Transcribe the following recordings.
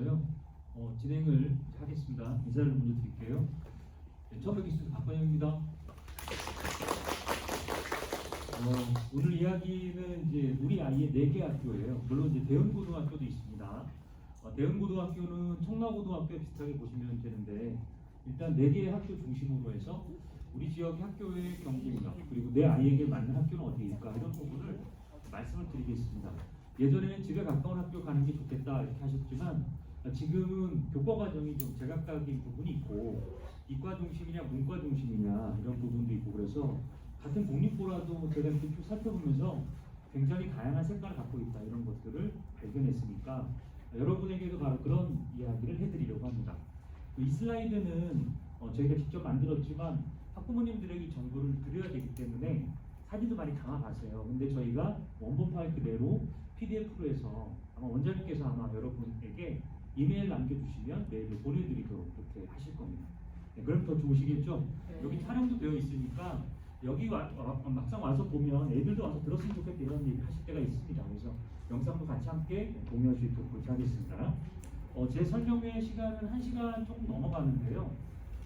있어서요. 진행을 하겠습니다. 인사를 먼저 드릴게요. 네, 처음 뵙겠습니다. 박관영입니다. 오늘 이야기는 이제 우리 아이의 4개 학교예요. 물론 이제 대은고등학교도 있습니다. 대은고등학교는 청라고등학교 비슷하게 보시면 되는데 일단 4개의 학교 중심으로 해서 우리 지역 학교의 경쟁력 그리고 내 아이에게 맞는 학교는 어디일까 이런 부분을 말씀을 드리겠습니다. 예전에는 집에 가까운 학교 가는 게 좋겠다 이렇게 하셨지만 지금은 교과 과정이 좀 제각각인 부분이 있고 이과 중심이냐 문과 중심이냐 이런 부분도 있고 그래서 같은 공립고라도 제가 이렇게 쭉 살펴보면서 굉장히 다양한 색깔을 갖고 있다 이런 것들을 발견했으니까 여러분에게도 바로 그런 이야기를 해드리려고 합니다. 이 슬라이드는 저희가 직접 만들었지만 학부모님들에게 정보를 드려야 되기 때문에 사진도 많이 담아봤어요. 근데 저희가 원본 파일 그대로 PDF로 해서 아마 원장님께서 아마 여러분에게 이메일 남겨주시면 메일을 보내드리도록 그렇게 하실 겁니다. 네, 그럼 더 좋으시겠죠? 네. 여기 촬영도 되어 있으니까 여기 막상 와서 보면 애들도 와서 들었으면 좋겠다 이런 얘기 하실 때가 있습니다. 그래서 영상도 같이 함께 공유할 수 있도록 그렇게 하겠습니다. 제 설명회 시간은 1시간 조금 넘어가는데요.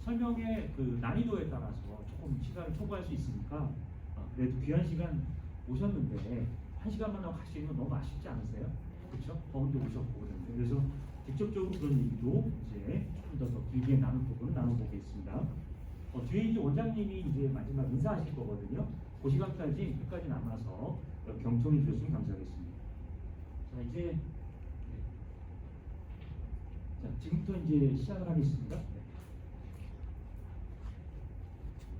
설명의 그 난이도에 따라서 조금 시간을 초과할 수 있으니까 그래도 귀한 시간 오셨는데 1시간만 하고 가시는 건 너무 아쉽지 않으세요? 그렇죠? 더운데 오셨고 그런데 그래서 직접적으로 그런 얘기도 이제 좀 더 길게 나눌 부분을 나눠보겠습니다. 뒤에 이제 원장님이 이제 마지막 인사하실 거거든요. 그 시간까지 끝까지 남아서 경청해 주셨으면 감사하겠습니다. 자 이제 지금부터 이제 시작을 하겠습니다.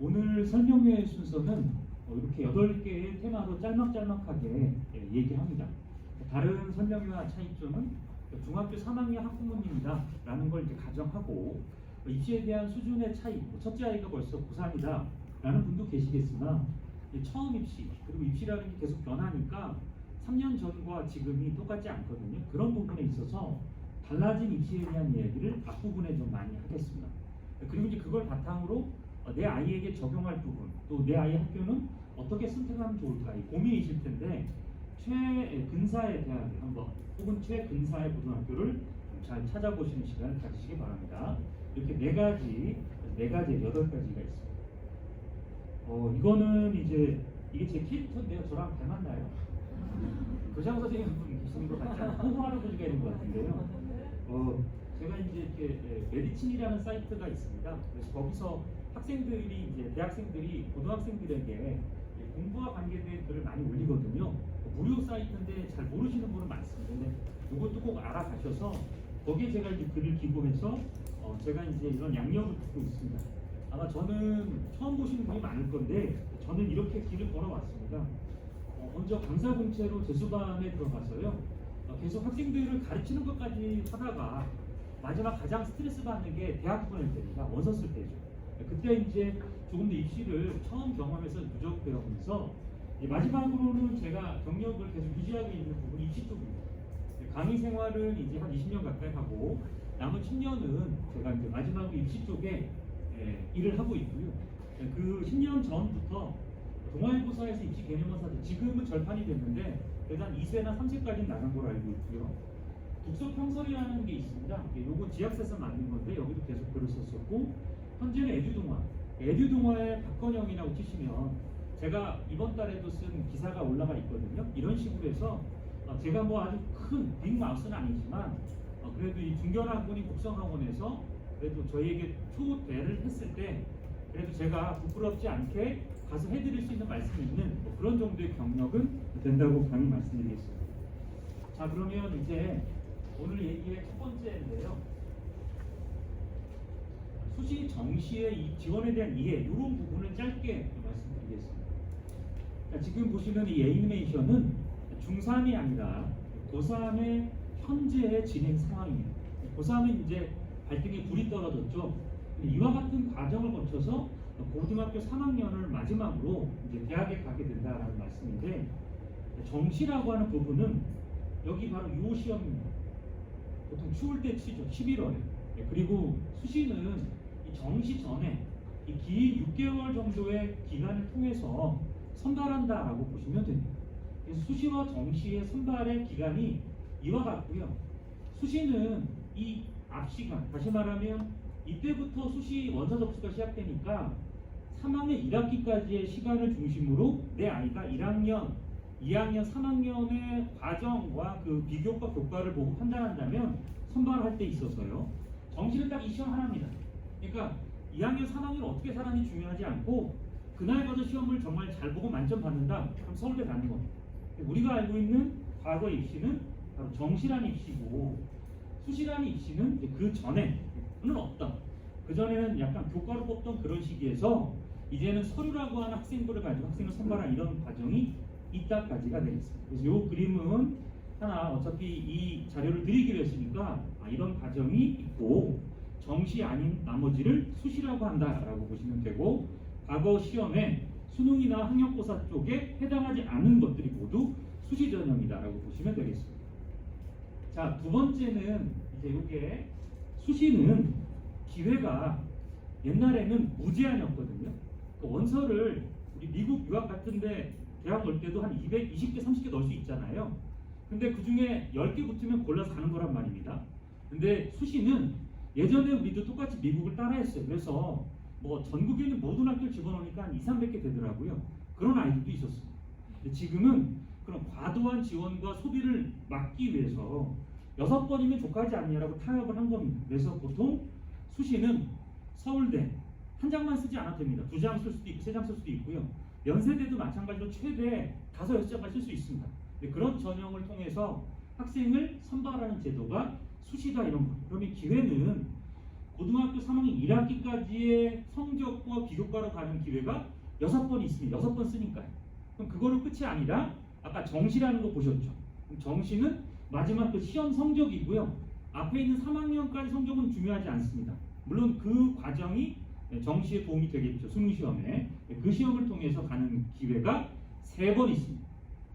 오늘 설명회 순서는 이렇게 8개의 테마로 짤막짤막하게 얘기합니다. 다른 설명회와 차이점은 중학교 3학년 학부모님이다 라는 걸 이제 가정하고 입시에 대한 수준의 차이, 첫째 아이가 벌써 고3이다 라는 분도 계시겠으나 처음 입시, 그리고 입시라는 게 계속 변하니까 3년 전과 지금이 똑같지 않거든요. 그런 부분에 있어서 달라진 입시에 대한 이야기를 앞부분에 좀 많이 하겠습니다. 그리고 이제 그걸 바탕으로 내 아이에게 적용할 부분, 또 내 아이의 학교는 어떻게 선택하면 좋을까 이 고민이실 텐데 최근사의 대학을 한번 혹은 최근사의 고등학교를 잘 찾아보시는 시간을 가지시기 바랍니다. 이렇게 4가지, 8가지가 있습니다. 이거는 이제 이게 제 캐릭터인데요. 저랑 닮았나요? 교장 선생님 한 분 계시는 것 같지 않아요? 호호 할아버지가 있는 것 같은데요. 제가 이제 이렇게 메디친이라는 사이트가 있습니다. 그래서 거기서 학생들이 이제 대학생들이 고등학생들에게 공부와 관계된 글을 많이 올리거든요. 무료 사이트인데 잘 모르시는 분은 많습니다. 근데 이것도 꼭 알아가셔서 거기에 제가 이제 글을 기고해서 제가 이제 이런 양력을 듣고 있습니다. 아마 저는 처음 보시는 분이 많을 건데 저는 이렇게 길을 걸어왔습니다. 먼저 강사공채로 재수반에 들어가서요. 계속 학생들을 가르치는 것까지 하다가 마지막 가장 스트레스 받는 게 대학 보낼 때입니다. 원서 쓸 때죠. 그때 이제 조금 더 입시를 처음 경험해서 누적되어오면서 마지막으로는 제가 경력을 계속 유지하고 있는 부분이 입시 쪽입니다. 강의 생활은 이제 한 20년 가까이 하고 남은 10년은 제가 이제 마지막으로 입시 쪽에 일을 하고 있고요. 그 10년 전부터 동아일보사에서 입시 개념원사들 지금은 절판이 됐는데 일단 2세나 3세까지는 나간 걸로 알고 있고요. 독서평설이라는 게 있습니다. 요거 지학사에서 만든 건데 여기도 계속 글을 썼었고 현재는 에듀동화의 박건영이라고 치시면 제가 이번 달에도 쓴 기사가 올라가 있거든요. 이런 식으로 해서 제가 뭐 아주 큰 빅마우스는 아니지만 그래도 이 중견학원이 국성학원에서 그래도 저희에게 초대를 했을 때 그래도 제가 부끄럽지 않게 가서 해드릴 수 있는 말씀이 있는 그런 정도의 경력은 된다고 감히 말씀드리겠습니다. 자 그러면 이제 오늘 얘기의 첫 번째인데요. 수시 정시의 이 지원에 대한 이해 이런 부분을 짧게 말씀드리겠습니다. 자, 지금 보시는 이 애니메이션은 중3이 아니라 고3의 현재의 진행 상황입니다. 고3은 이제 발등에 불이 떨어졌죠. 이와 같은 과정을 거쳐서 고등학교 3학년을 마지막으로 이제 대학에 가게 된다는 말씀인데 정시라고 하는 부분은 여기 바로 6월 시험입니다. 보통 추울 때 치죠. 11월에. 그리고 수시는 이 정시 전에 이 긴 6개월 정도의 기간을 통해서 선발한다라고 보시면 됩니다. 그래서 수시와 정시의 선발의 기간이 이와 같고요. 수시는 이 앞시간, 다시 말하면 이때부터 수시 원서 접수가 시작되니까 3학년 1학기까지의 시간을 중심으로 내 아이가 1학년, 2학년, 3학년의 과정과 그 비교과 교과를 보고 판단한다면 선발할 때 있어서요. 정시는 딱 이 시험 하나입니다. 그러니까 2학년, 3학년 어떻게 살았는지 중요하지 않고 그날 가서 시험을 정말 잘 보고 만점 받는다. 그럼 서울대 가는 겁니다. 우리가 알고 있는 과거 입시는 바로 정시란 입시고 수시란 입시는 이제 그 전에는 없다. 그 전에는 약간 교과로 뽑던 그런 시기에서 이제는 서류라고 하는 학생부를 가지고 학생을 선발한 이런 과정이 있다까지가 되겠습니다. 그래서 이 그림은 하나 어차피 이 자료를 드리기로 했으니까 이런 과정이 있고 정시 아닌 나머지를 수시라고 한다라고 보시면 되고 과거 시험에 수능이나 학력고사 쪽에 해당하지 않은 것들이 모두 수시 전형이다라고 보시면 되겠습니다. 자, 두 번째는 이제 이게 수시는 기회가 옛날에는 무제한이었거든요. 그 원서를 우리 미국 유학 같은데 대학 올 때도 한 220개, 30개 넣을 수 있잖아요. 근데 그 중에 10개 붙으면 골라서 가는 거란 말입니다. 근데 수시는 예전에 우리도 똑같이 미국을 따라했어요. 그래서 뭐 전국에 있는 모든 학교를 집어넣으니까 한 200~300개 되더라고요. 그런 아이들도 있었습니다. 근데 지금은 그런 과도한 지원과 소비를 막기 위해서 6번이면 족하지 않냐라고 타협을 한 겁니다. 그래서 보통 수시는 서울대 한 장만 쓰지 않아도 됩니다. 2장 쓸 수도 있고 3장 쓸 수도 있고요. 연세대도 마찬가지로 최대 5~6장까지 쓸 수 있습니다. 그런 전형을 통해서 학생을 선발하는 제도가 수시다 이런 거. 그러면 기회는 고등학교 3학년 1학기까지의 성적과 비교과로 가는 기회가 6번 있습니다. 6번 쓰니까요. 그럼 그거로 끝이 아니라 아까 정시라는 거 보셨죠? 정시는 마지막 그 시험 성적이고요. 앞에 있는 3학년까지 성적은 중요하지 않습니다. 물론 그 과정이 정시에 도움이 되겠죠. 수능시험에. 그 시험을 통해서 가는 기회가 3번 있습니다.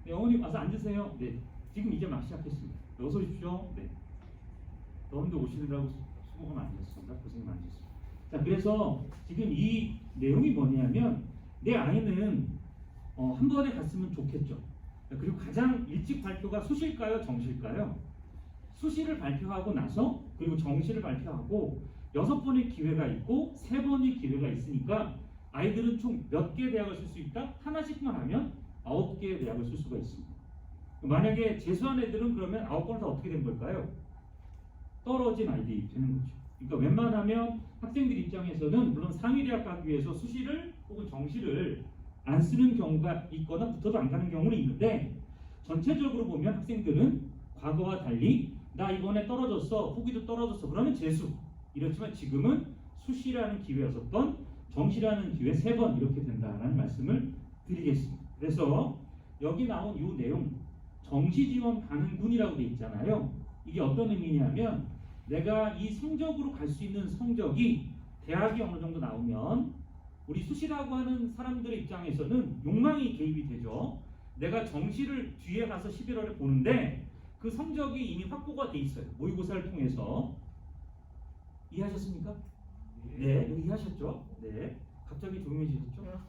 네, 어머님 와서 앉으세요. 네, 지금 이제 막 시작했습니다. 어서 오십시오. 네. 여러분들 오시느라고 수고가 많으셨습니다. 고생 많으셨습니다. 자, 그래서 지금 이 내용이 뭐냐면 내 아이는 한 번에 갔으면 좋겠죠. 그리고 가장 일찍 발표가 수시일까요? 정시일까요? 수시를 발표하고 나서 그리고 정시를 발표하고 6번의 기회가 있고 3번의 기회가 있으니까 아이들은 총 몇 개 대학을 쓸 수 있다? 하나씩만 하면 9개의 대학을 쓸 수가 있습니다. 만약에 재수한 애들은 그러면 9번 다 어떻게 된 걸까요? 떨어진 아이들이 되는 거죠. 그러니까 웬만하면 학생들 입장에서는 물론 상위 대학 가기 위해서 수시를 혹은 정시를 안 쓰는 경우가 있거나 붙어도 안 가는 경우는 있는데 전체적으로 보면 학생들은 과거와 달리 나 이번에 떨어졌어, 후기도 떨어졌어 그러면 재수. 이렇지만 지금은 수시라는 기회 6번, 정시라는 기회 3번 이렇게 된다는 말씀을 드리겠습니다. 그래서 여기 나온 이 내용 정시 지원 가능군이라고 돼 있잖아요. 이게 어떤 의미냐면 내가 이 성적으로 갈 수 있는 성적이 대학이 어느 정도 나오면 우리 수시라고 하는 사람들의 입장에서는 욕망이 개입이 되죠. 내가 정시를 뒤에 가서 11월에 보는데 그 성적이 이미 확보가 돼 있어요. 모의고사를 통해서. 이해하셨습니까? 네, 이해하셨죠? 네. 갑자기 조용해지셨죠?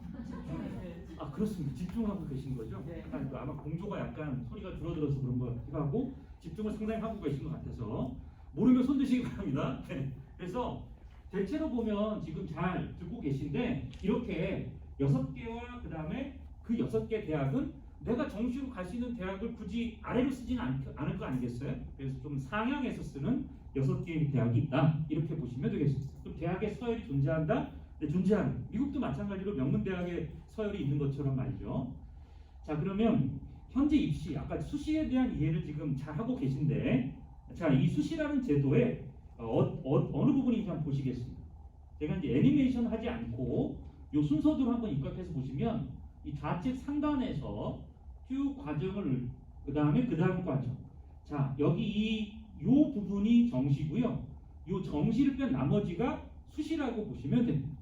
아, 그렇습니다. 집중하고 계신 거죠? 네. 아마 공조가 약간 소리가 줄어들어서 그런 것 같기도 하고 집중을 상당히 하고 계신 것 같아서 모르면 손 드시기 바랍니다. 네. 그래서 대체로 보면 지금 잘 듣고 계신데 이렇게 6개와 그 다음에 그 6개 대학은 내가 정시로 갈 수 있는 대학을 굳이 아래로 쓰지는 않을 거 아니겠어요? 그래서 좀 상향해서 쓰는 6개의 대학이 있다. 이렇게 보시면 되겠습니다. 그럼 대학의 서열이 존재한다? 네, 존재하는. 미국도 마찬가지로 명문대학의 서열이 있는 것처럼 말이죠. 자, 그러면 현재 입시, 아까 수시에 대한 이해를 지금 잘 하고 계신데 자, 이 수시라는 제도의 어느 부분인지 한번 보시겠습니다. 제가 이제 애니메이션 하지 않고 이 순서대로 한번 입각해서 보시면 이 좌측 상단에서 쭉 과정을 그 다음 과정. 자, 여기 요 부분이 정시고요. 요 정시를 뺀 나머지가 수시라고 보시면 됩니다.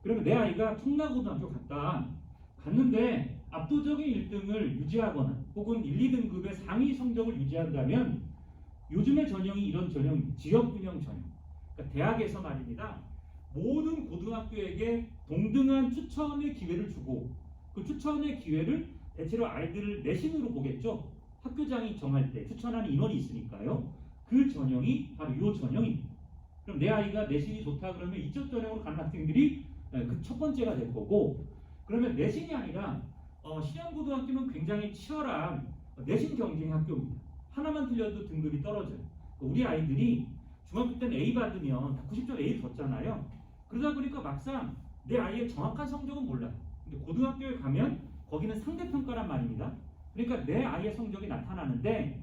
그러면 내 아이가 청라고등학교 갔는데 압도적인 1등을 유지하거나 혹은 1, 2등급의 상위 성적을 유지한다면 요즘의 전형이 이런 전형, 지역균형 전형. 그러니까 대학에서 말입니다. 모든 고등학교에게 동등한 추천의 기회를 주고 그 추천의 기회를 대체로 아이들을 내신으로 보겠죠. 학교장이 정할 때 추천하는 인원이 있으니까요. 그 전형이 바로 이 전형입니다. 그럼 내 아이가 내신이 좋다 그러면 이쪽 전형으로 가는 학생들이 그 첫 번째가 될 거고, 그러면 내신이 아니라 신양고등학교는 굉장히 치열한 내신 경쟁 학교입니다. 하나만 틀려도 등급이 떨어져요. 우리 아이들이 중학교 때는 A 받으면 90점 A 줬잖아요. 그러다 보니까 막상 내 아이의 정확한 성적은 몰라요. 근데 고등학교에 가면 거기는 상대평가란 말입니다. 그러니까 내 아이의 성적이 나타나는데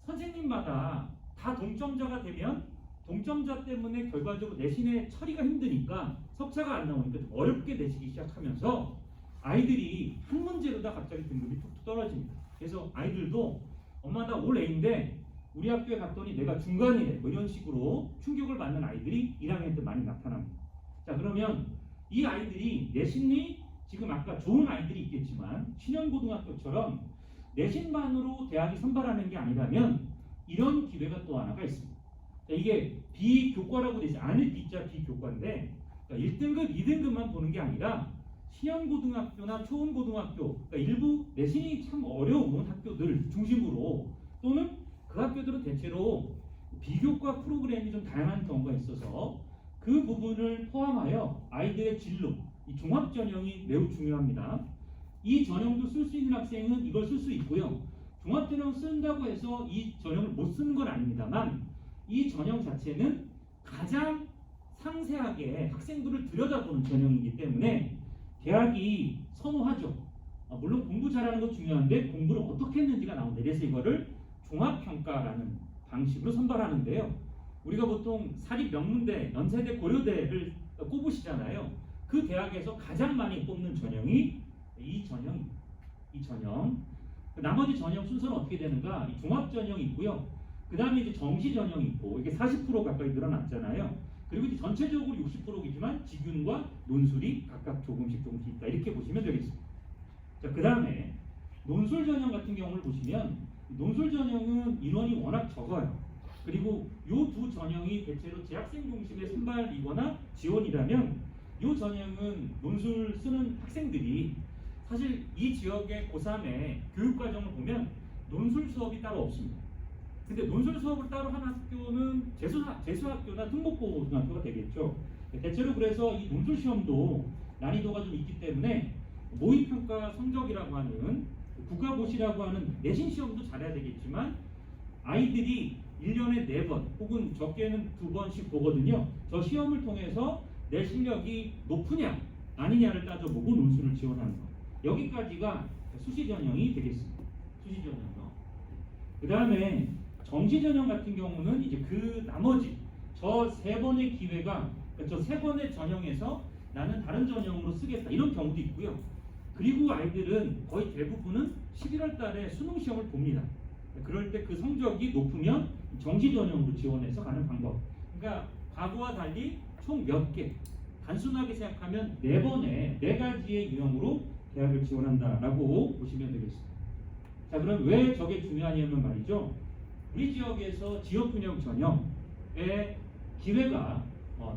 선생님마다 다 동점자가 되면 동점자 때문에 결과적으로 내신의 처리가 힘드니까 석차가 안 나오니까 좀 어렵게 내시기 시작하면서 아이들이 한 문제로 다 갑자기 등급이 툭툭 떨어집니다. 그래서 아이들도 엄마 나 올 A인데 우리 학교에 갔더니 내가 중간이래 뭐 이런 식으로 충격을 받는 아이들이 1학년 때 많이 나타납니다. 자, 그러면 이 아이들이 내신이 지금 아까 좋은 아이들이 있겠지만 신현고등학교처럼 내신만으로 대학이 선발하는 게 아니라면 이런 기회가 또 하나가 있습니다. 자, 이게 비교과라고 되지 않을 B자 비교과인데, 그러니까 1등급, 2등급만 보는 게 아니라 신현고등학교나 초원고등학교, 그러니까 일부 내신이 참 어려운 학교들 중심으로, 또는 그 학교들은 대체로 비교과 프로그램이 좀 다양한 경우가 있어서 그 부분을 포함하여 아이들의 진로, 이 종합 전형이 매우 중요합니다. 이 전형도 쓸 수 있는 학생은 이걸 쓸 수 있고요. 종합 전형 쓴다고 해서 이 전형을 못 쓰는 건 아닙니다만, 이 전형 자체는 가장 상세하게 학생들을 들여다보는 전형이기 때문에 대학이 선호하죠. 물론 공부 잘하는 거 중요한데 공부를 어떻게 했는지가 나오는데, 그래서 이거를 종합평가라는 방식으로 선발하는데요. 우리가 보통 사립 명문대, 연세대, 고려대를 꼽으시잖아요. 그 대학에서 가장 많이 뽑는 전형이 이 전형입니다. 이 전형. 나머지 전형 순서는 어떻게 되는가? 이 종합 전형이 있고요. 그 다음에 이제 정시 전형이 있고, 이게 40% 가까이 늘어났잖아요. 그리고 이제 전체적으로 60%이지만 직윤과 논술이 각각 조금씩 있다. 이렇게 보시면 되겠습니다. 자, 그 다음에 논술 전형 같은 경우를 보시면, 논술 전형은 인원이 워낙 적어요. 그리고 이 두 전형이 대체로 재학생 중심의 선발이거나 지원이라면, 이 전형은 논술 쓰는 학생들이 사실 이 지역의 고3의 교육과정을 보면 논술 수업이 따로 없습니다. 근데 논술 수업을 따로 하는 학교는 재수학교나 특목고등학교가 되겠죠. 대체로 그래서 이 논술 시험도 난이도가 좀 있기 때문에 모의평가 성적이라고 하는 국가고시라고 하는 내신 시험도 잘해야 되겠지만, 아이들이 1년에 4번 혹은 적게는 2번씩 보거든요. 저 시험을 통해서 내 실력이 높으냐 아니냐를 따져보고 논술을 지원하는 거. 여기까지가 수시 전형이 되겠습니다. 수시 전형요. 그 다음에 정시 전형 같은 경우는 이제 그 나머지 저 3번의 기회가, 저 3번의 전형에서 나는 다른 전형으로 쓰겠다 이런 경우도 있고요. 그리고 아이들은 거의 대부분은 11월 달에 수능 시험을 봅니다. 그럴 때 그 성적이 높으면 정시 전형으로 지원해서 가는 방법. 그러니까 과거와 달리 총 몇 개, 단순하게 생각하면 4번의 4가지의 유형으로 대학을 지원한다라고 보시면 되겠습니다. 자, 그럼 왜 저게 중요하냐면 말이죠. 우리 지역에서 지역균형 전형의 기회가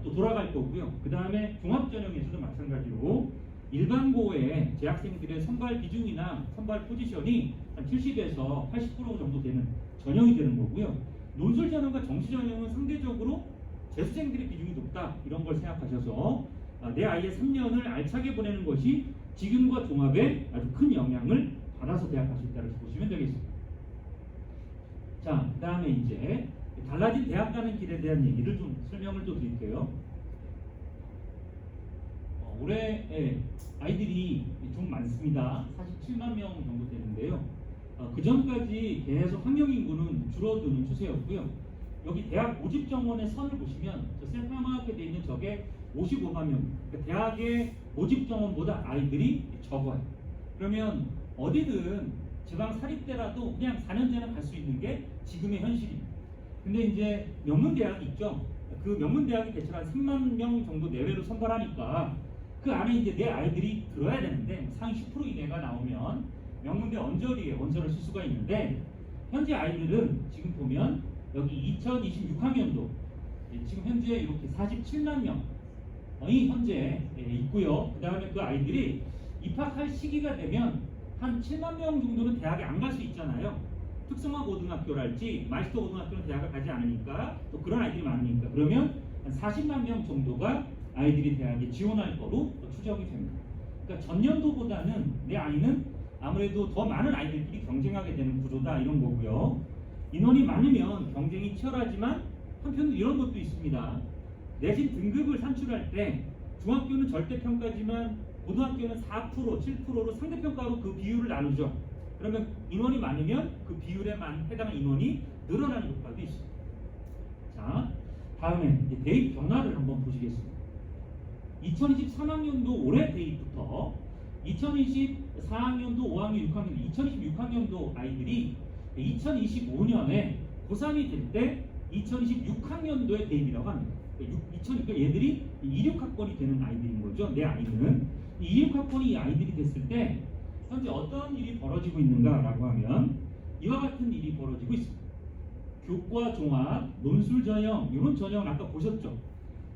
또 돌아갈 거고요. 그 다음에 종합전형에서도 마찬가지로 일반고의 재학생들의 선발 비중이나 선발 포지션이 한 70에서 80% 정도 되는 전형이 되는 거고요. 논술 전형과 정시 전형은 상대적으로 재수생들의 비중이 높다 이런 걸 생각하셔서 내 아이의 3년을 알차게 보내는 것이 지금과 종합에 아주 큰 영향을 받아서 대학 갈 수 있다고 보시면 되겠습니다. 자, 그 다음에 이제 달라진 대학 가는 길에 대한 얘기를 좀 설명을 또 드릴게요. 올해 아이들이 좀 많습니다. 47만 명 정도 되는데요. 그 전까지 계속 학령 인구는 줄어드는 추세였고요. 여기 대학 모집 정원의 선을 보시면 저 새까맣게 되어 있는 저게 55만 명. 그러니까 대학의 모집 정원보다 아이들이 적어요. 그러면 어디든 지방 사립대라도 그냥 4년제는 갈 수 있는 게 지금의 현실입니다. 근데 이제 명문대학이 있죠. 그 명문대학이 대체로 한 3만 명 정도 내외로 선발하니까 그 안에 이제 내 아이들이 들어야 되는데 상위 10% 이내가 나오면 명문대 언저리에 원서를 쓸 수가 있는데, 현재 아이들은 지금 보면 여기 2026학년도 지금 현재 이렇게 47만 명이 현재 있고요. 그 다음에 그 아이들이 입학할 시기가 되면 한 7만 명 정도는 대학에 안 갈 수 있잖아요. 특성화 고등학교랄지 마이스터 고등학교는 대학을 가지 않으니까 또 그런 아이들이 많으니까 그러면 한 40만 명 정도가 아이들이 대학에 지원할 거로 추정이 됩니다. 그러니까 전년도보다는 내 아이는 아무래도 더 많은 아이들끼리 경쟁하게 되는 구조다 이런 거고요. 인원이 많으면 경쟁이 치열하지만 한편으로 이런 것도 있습니다. 내신 등급을 산출할 때 중학교는 절대평가지만 고등학교는 4%, 7%로 상대평가로 그 비율을 나누죠. 그러면 인원이 많으면 그 비율에 해당하는 인원이 늘어나는 효과도 있습니다. 자, 다음에 이제 대입 변화를 한번 보시겠습니다. 2023학년도 올해 대입부터 2024학년도 5학년, 6학년, 2026학년도 아이들이 2025년에 고3이 될 때 2026학년도에 대입이라고 합니다. 그러니까 얘들이 26학번이 되는 아이들인 거죠. 내 아이는 26학번이 이 아이들이 됐을 때 현재 어떤 일이 벌어지고 있는가라고 하면 이와 같은 일이 벌어지고 있습니다. 교과 종합, 논술 전형 이런 전형을 아까 보셨죠.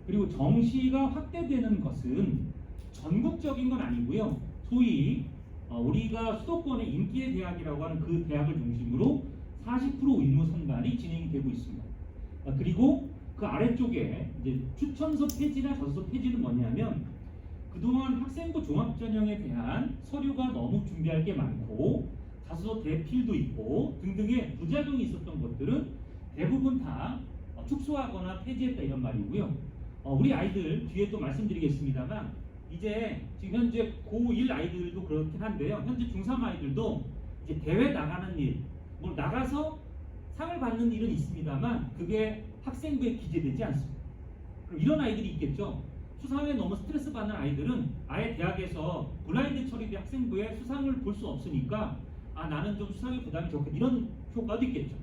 그리고 정시가 확대되는 것은 전국적인 건 아니고요. 소위 우리가 수도권의 인기의 대학이라고 하는 그 대학을 중심으로 40% 의무 선발이 진행이 되고 있습니다. 그리고 그 아래쪽에 이제 추천서 폐지나 저서 폐지는 뭐냐면 그동안 학생부 종합전형에 대한 서류가 너무 준비할 게 많고 자소서 대필도 있고 등등의 부작용이 있었던 것들은 대부분 다 축소하거나 폐지했다 이런 말이고요. 우리 아이들 뒤에 또 말씀드리겠습니다만 이제 지금 현재 고1 아이들도 그렇긴 한데요. 현재 중3 아이들도 이제 대회 나가는 일, 뭐 나가서 상을 받는 일은 있습니다만 그게 학생부에 기재되지 않습니다. 그럼 이런 아이들이 있겠죠. 수상에 너무 스트레스 받는 아이들은 아예 대학에서 블라인드 처리된 학생부에 수상을 볼 수 없으니까 나는 좀 수상의 부담이 적겠다 이런 효과도 있겠죠.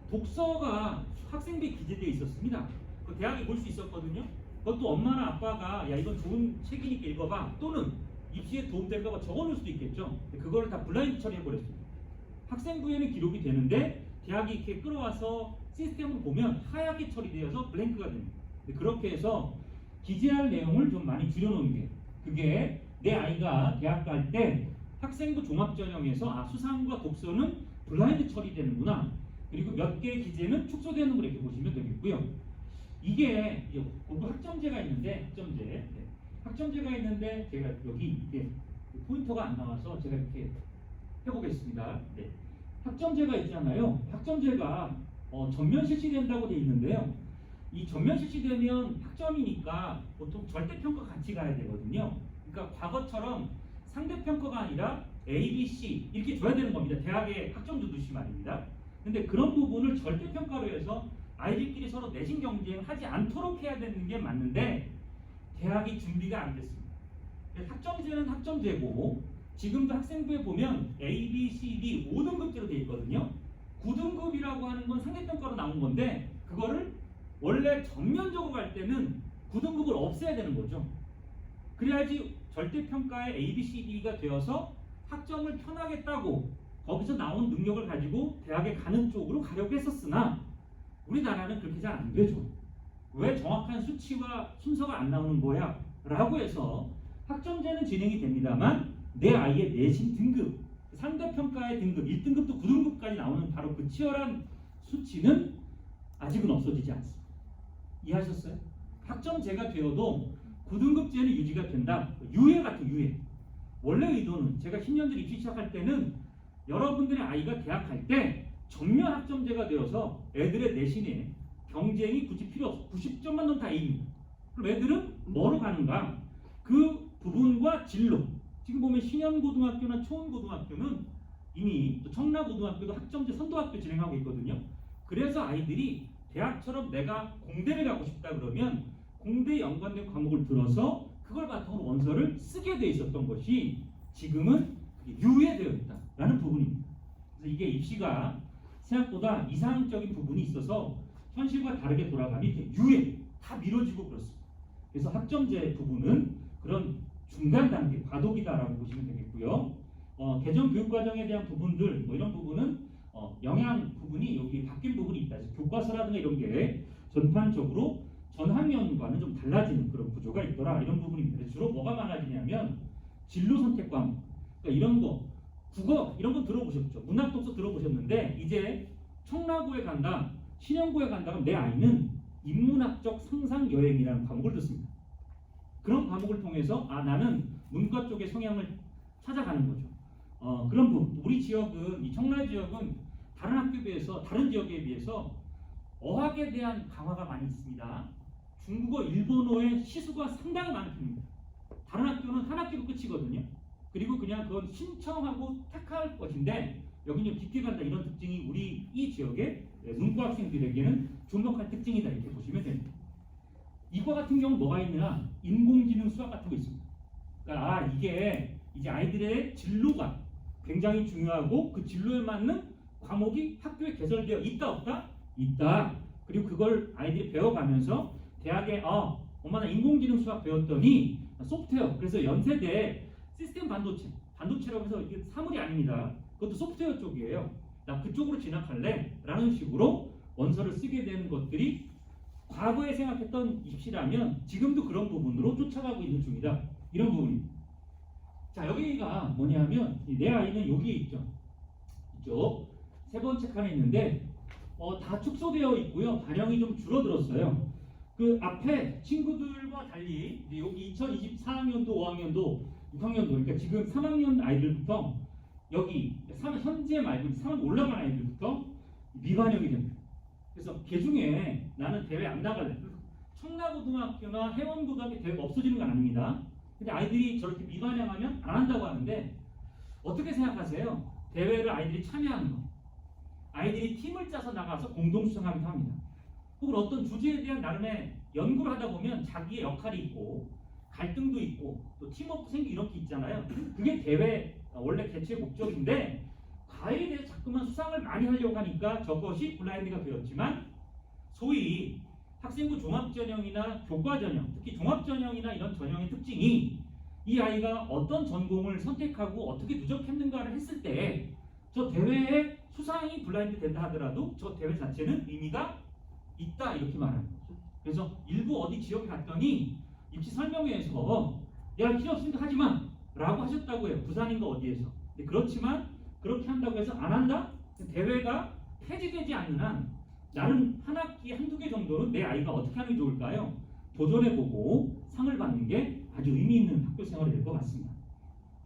독서가 학생부에 기재되어 있었습니다. 그 대학에 볼 수 있었거든요. 그것도 엄마나 아빠가 야 이건 좋은 책이니까 읽어봐 또는 입시에 도움될까 봐 적어놓을 수도 있겠죠. 그거를 다 블라인드 처리해버렸습니다. 학생부에는 기록이 되는데 대학이 이렇게 끌어와서 시스템으로 보면 하얗게 처리되어서 블랭크가 됩니다. 그렇게 해서 기재할 내용을 좀 많이 줄여놓은 게 그게 내 아이가 대학 갈 때 학생부 종합전형에서 수상과 독서는 블라인드 처리되는구나. 그리고 몇 개의 기재는 축소되는 걸 이렇게 보시면 되겠고요. 이게 공부 학점제가 있는데 학점제가 있는데 제가 여기 이게 포인터가 안 나와서 제가 이렇게 해보겠습니다. 네. 학점제가 있잖아요. 학점제가 전면 실시된다고 돼 있는데요. 이 전면 실시되면 학점이니까 보통 절대평가 같이 가야 되거든요. 그러니까 과거처럼 상대평가가 아니라 A, B, C 이렇게 줘야 되는 겁니다. 대학에 학점 주듯이 말입니다. 근데 그런 부분을 절대평가로 해서 아이들끼리 서로 내신 경쟁하지 않도록 해야 되는 게 맞는데 대학이 준비가 안 됐습니다. 학점제는 학점제고 지금도 학생부에 보면 A, B, C, D 5등급제로 되어 있거든요. 9등급이라고 하는 건 상대평가로 나온 건데 그거를 원래 전면적으로 갈 때는 9등급을 없애야 되는 거죠. 그래야지 절대평가의 A, B, C, D가 되어서 학점을 편하게 따고 거기서 나온 능력을 가지고 대학에 가는 쪽으로 가려고 했었으나 우리나라는 그렇게 잘 안 되죠. 왜 정확한 수치와 순서가 안 나오는 거야? 라고 해서 학점제는 진행이 됩니다만 내 아이의 내신 등급, 상대평가의 등급, 1등급도 9등급까지 나오는 바로 그 치열한 수치는 아직은 없어지지 않습니다. 이해하셨어요? 학점제가 되어도 9등급제는 유지가 된다. 유예 같은 유예. 원래 의도는 제가 10년들 입시 시작할 때는 여러분들의 아이가 대학 갈 때 전면 학점제가 되어서 애들의 내신에 경쟁이 굳이 필요 없어. 90점만 넣으면 다 A입니다. 그럼 애들은 뭐로 가는가? 그 부분과 진로. 지금 보면 신현고등학교나 초원고등학교는 이미 또 청라고등학교도 학점제 선도학교 진행하고 있거든요. 그래서 아이들이 대학처럼 내가 공대를 가고 싶다 그러면 공대 연관된 과목을 들어서 그걸 바탕으로 원서를 쓰게 돼 있었던 것이 지금은 유예되어 있다라는 부분입니다. 그래서 이게 입시가 생각보다 이상적인 부분이 있어서 현실과 다르게 돌아가니 이렇게 유예 다 미뤄지고 그렇습니다. 그래서 학점제 부분은 그런 중간 단계 과도기다라고 보시면 되겠고요. 개정 교육과정에 대한 부분들 뭐 이런 부분은 영향 부분이 여기 바뀐 부분이 있다. 교과서라든가 이런 게 전반적으로 전학년과는 좀 달라지는 그런 구조가 있더라. 이런 부분입니다. 주로 뭐가 많아지냐면 진로 선택 과목, 그러니까 이런 거 국어 이런 건 들어보셨죠? 문학 독서 들어보셨는데 이제 청라고에 간다, 신영고에 간다 그러면 내 아이는 인문학적 상상 여행이라는 과목을 듣습니다. 그런 과목을 통해서 나는 문과 쪽의 성향을 찾아가는 거죠. 그런 부분. 우리 지역은 이 청라 지역은 다른 학교에 비해서 다른 지역에 비해서 어학에 대한 강화가 많이 있습니다. 중국어, 일본어의 시수가 상당히 많은 편입니다. 다른 학교는 한 학기로 끝이거든요. 그리고 그냥 그건 신청하고 택할 것인데 여기는 깊게 간다 이런 특징이 우리 이 지역의 문과 학생들에게는 주목할 특징이다 이렇게 보시면 됩니다. 이과 같은 경우는 뭐가 있느냐? 인공지능 수학 같은 거 있습니다. 그러니까 이게 이제 아이들의 진로가 굉장히 중요하고 그 진로에 맞는 과목이 학교에 개설되어 있다 없다? 있다. 그리고 그걸 아이들이 배워가면서 대학에 엄마 나 인공지능 수학 배웠더니 소프트웨어 그래서 연세대 시스템 반도체라고 해서 이게 사물이 아닙니다. 그것도 소프트웨어 쪽이에요. 나 그쪽으로 진학할래? 라는 식으로 원서를 쓰게 되는 것들이 과거에 생각했던 입시라면 지금도 그런 부분으로 쫓아가고 있는 중이다. 이런 부분입니다. 자, 여기가 뭐냐면 내 아이는 여기에 있죠. 이쪽 세 번째 칸에 있는데 다 축소되어 있고요. 반영이 좀 줄어들었어요. 그 앞에 친구들과 달리 여기 2024학년도, 5학년도, 6학년도 그러니까 지금 3학년 아이들부터 여기 현재 말고 3학년 올라간 아이들부터 미반영이 됩니다. 그래서 개중에 나는 대회 안 나갈래. 청라고등학교나 해원고등학교 대회가 없어지는 건 아닙니다. 근데 아이들이 저렇게 미반영하면 안 한다고 하는데 어떻게 생각하세요? 대회를 아이들이 참여하는 거. 아이들이 팀을 짜서 나가서 공동 수상하기도 합니다. 혹은 어떤 주제에 대한 나름의 연구를 하다 보면 자기의 역할이 있고 갈등도 있고 또 팀워크 생기고 이렇게 있잖아요. 그게 대회 원래 개최 목적인데 과외에 대해서 자꾸만 수상을 많이 하려고 하니까 저것이 블라인드가 되었지만 소위 학생부 종합전형이나 교과전형, 특히 종합전형이나 이런 전형의 특징이 이 아이가 어떤 전공을 선택하고 어떻게 누적했는가를 했을 때 저 대회에 수상이 블라인드 된다 하더라도 저 대회 자체는 의미가 있다 이렇게 말하는 거죠. 그래서 일부 어디 지역에 갔더니 입시 설명회에서 야 필요 없으니까 하지마 라고 하셨다고 해요. 부산인가 어디에서. 근데 그렇지만 그렇게 한다고 해서 안 한다? 대회가 폐지되지 않는 한 나는 한 학기 한두 개 정도는 내 아이가 어떻게 하는 게 좋을까요? 도전해보고 상을 받는 게 아주 의미 있는 학교 생활이 될 것 같습니다.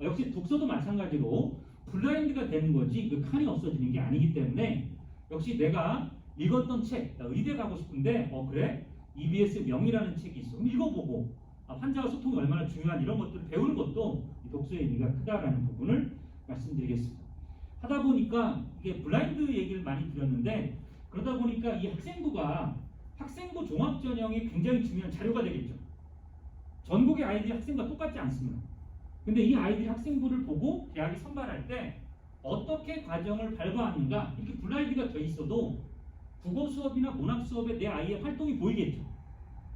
역시 독서도 마찬가지로 블라인드가 되는 거지 그 칸이 없어지는 게 아니기 때문에 역시 내가 읽었던 책, 나 의대 가고 싶은데 그래? EBS 명이라는 책이 있어. 그럼 읽어보고 환자와 소통이 얼마나 중요한 이런 것들을 배우는 것도 이 독서의 의미가 크다라는 부분을 말씀드리겠습니다. 하다 보니까 이게 블라인드 얘기를 많이 드렸는데 그러다 보니까 이 학생부가 학생부 종합전형이 굉장히 중요한 자료가 되겠죠. 전국의 아이들이 학생과 똑같지 않습니다. 근데 이 아이들이 학생부를 보고 대학에 선발할 때 어떻게 과정을 밟아왔는가 이렇게 블라인드가 돼 있어도 국어 수업이나 문학 수업에 내 아이의 활동이 보이겠죠.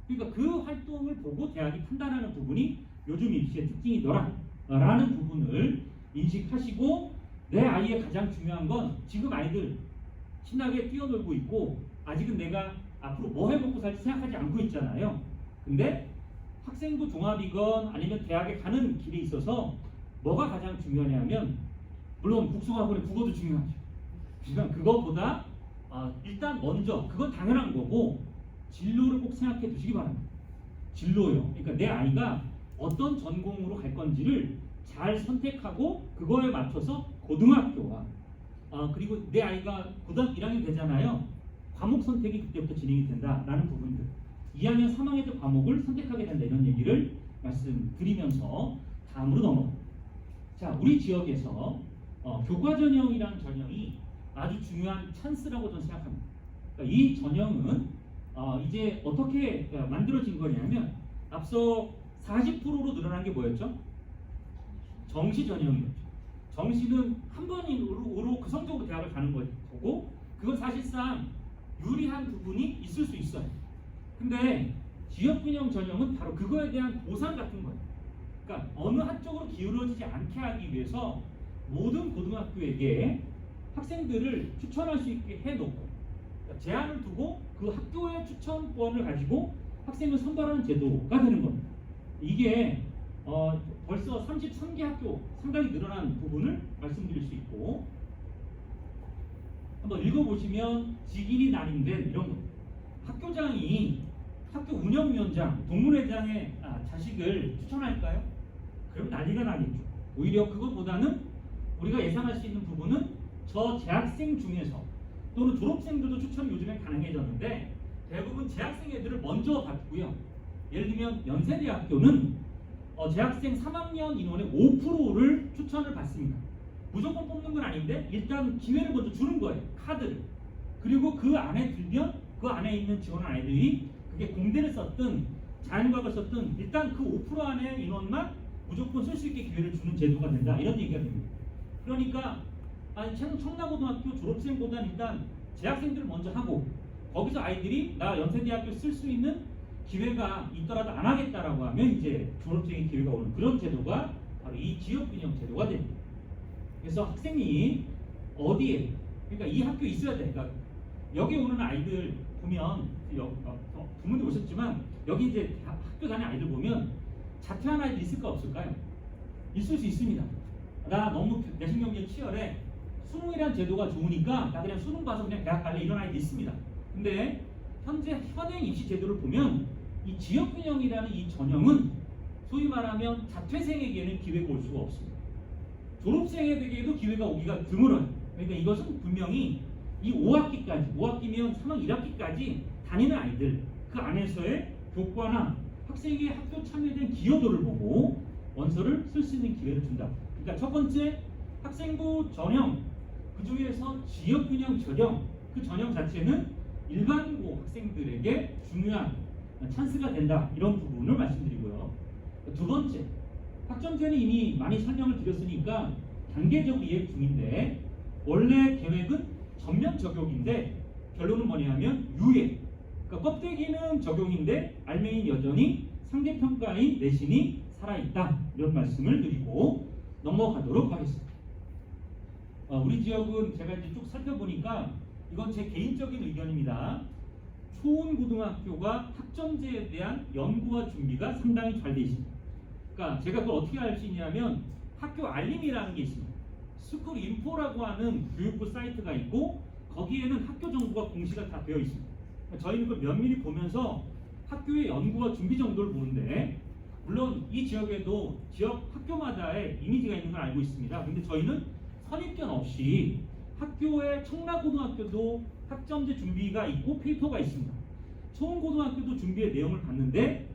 그러니까 그 활동을 보고 대학이 판단하는 부분이 요즘 입시의 특징이더라라는 부분을 인식하시고 내 아이의 가장 중요한 건 지금 아이들 신나게 뛰어놀고 있고 아직은 내가 앞으로 뭐 해먹고 살지 생각하지 않고 있잖아요. 근데 학생부 종합이건 아니면 대학에 가는 길에 있어서 뭐가 가장 중요하냐면 물론 국수학원의 국어도 중요하죠. 하지만 그것보다 일단 먼저 그건 당연한 거고 진로를 꼭 생각해 두시기 바랍니다. 진로요. 그러니까 내 아이가 어떤 전공으로 갈 건지를 잘 선택하고 그거에 맞춰서 고등학교와 그리고 내 아이가 고등학교 1학년 되잖아요. 과목 선택이 그때부터 진행이 된다라는 부분들 2학년, 3학년 때 과목을 선택하게 된다 이런 얘기를 말씀드리면서 다음으로 넘어갑니다. 자, 우리 지역에서 교과전형이라는 전형이 아주 중요한 찬스라고 저는 생각합니다. 그러니까 이 전형은 이제 어떻게 만들어진 거냐면 앞서 40%로 늘어난 게 뭐였죠? 정시 전형이었죠. 정시는 한 번으로 그 성적으로 대학을 가는 거고 그건 사실상 유리한 부분이 있을 수 있어요. 근데 지역균형 전형은 바로 그거에 대한 보상 같은 거예요. 그러니까 어느 한쪽으로 기울어지지 않게 하기 위해서 모든 고등학교에게 학생들을 추천할 수 있게 해놓고 그러니까 제한을 두고 그 학교의 추천권을 가지고 학생을 선발하는 제도가 되는 겁니다. 이게 벌써 33개 학교 상당히 늘어난 부분을 말씀드릴 수 있고, 한번 읽어보시면 직인이 난임된 이런 거. 학교장이 학교 운영위원장, 동문회장의 자식을 추천할까요? 그럼 난리가 나겠죠. 오히려 그것보다는 우리가 예상할 수 있는 부분은 저 재학생 중에서 또는 졸업생들도 추천이 요즘에 가능해졌는데 대부분 재학생 애들을 먼저 받고요. 예를 들면 연세대학교는 재학생 3학년 인원의 5%를 추천을 받습니다. 무조건 뽑는 건 아닌데 일단 기회를 먼저 주는 거예요. 카드를. 그리고 그 안에 들면 그 안에 있는 지원한 아이들이 그게 공대를 썼든 자연과학을 썼든 일단 그 5% 안에 인원만 무조건 쓸 수 있게 기회를 주는 제도가 된다. 이런 얘기가 됩니다. 그러니까 청라고등학교 졸업생보다는 일단 재학생들을 먼저 하고 거기서 아이들이 나 연세대학교 쓸 수 있는 기회가 있더라도 안 하겠다라고 하면 이제 졸업생의 기회가 오는 그런 제도가 바로 이 지역균형 제도가 됩니다. 그래서 학생이 어디에, 그러니까 이 학교에 있어야 돼. 그러니까 여기 오는 아이들 보면 부모님 오셨지만 여기 이제 학교 다니는 아이들 보면 자퇴한 아이들 있을까 없을까요? 있을 수 있습니다. 나 너무 내신 경쟁 치열해. 수능이라는 제도가 좋으니까 나 그냥 수능 봐서 그냥 대학 갈래 이런 아이도 있습니다. 근데 현재 현행 입시 제도를 보면 이 지역균형이라는 이 전형은 소위 말하면 자퇴생에게는 기회가 올 수가 없습니다. 졸업생에게도 기회가 오기가 드물어요. 그러니까 이것은 분명히 이 5학기까지, 5학기면 3학 1학기까지 다니는 아이들 그 안에서의 교과나 학생의 학교 참여에 대한 기여도를 보고 원서를 쓸 수 있는 기회를 준다. 그러니까 첫 번째 학생부 전형, 그 중에서 지역균형 전형, 그 전형 자체는 일반고 학생들에게 중요한 찬스가 된다. 이런 부분을 말씀드리고요. 두 번째, 학점제는 이미 많이 설명을 드렸으니까 단계적으로 이해 중인데 원래 계획은 전면 적용인데 결론은 뭐냐면 유예. 그러니까 껍데기는 적용인데 알맹이는 여전히 상대평가인 내신이 살아있다. 이런 말씀을 드리고 넘어가도록 하겠습니다. 우리 지역은 제가 이제 쭉 살펴보니까 이건 제 개인적인 의견입니다. 초원고등학교가 학점제에 대한 연구와 준비가 상당히 잘 되어 있습니다. 그러니까 제가 그걸 어떻게 알 수 있냐면 학교 알림이라는 게 있습니다. 스쿨인포라고 하는 교육부 사이트가 있고 거기에는 학교 정보가 공시가 다 되어 있습니다. 그러니까 저희는 그걸 면밀히 보면서 학교의 연구와 준비 정도를 보는데 물론 이 지역에도 지역 학교마다의 이미지가 있는 걸 알고 있습니다. 근데 저희는 선입견 없이 학교의 청라고등학교도 학점제 준비가 있고 페이퍼가 있습니다. 초원고등학교도 준비의 내용을 봤는데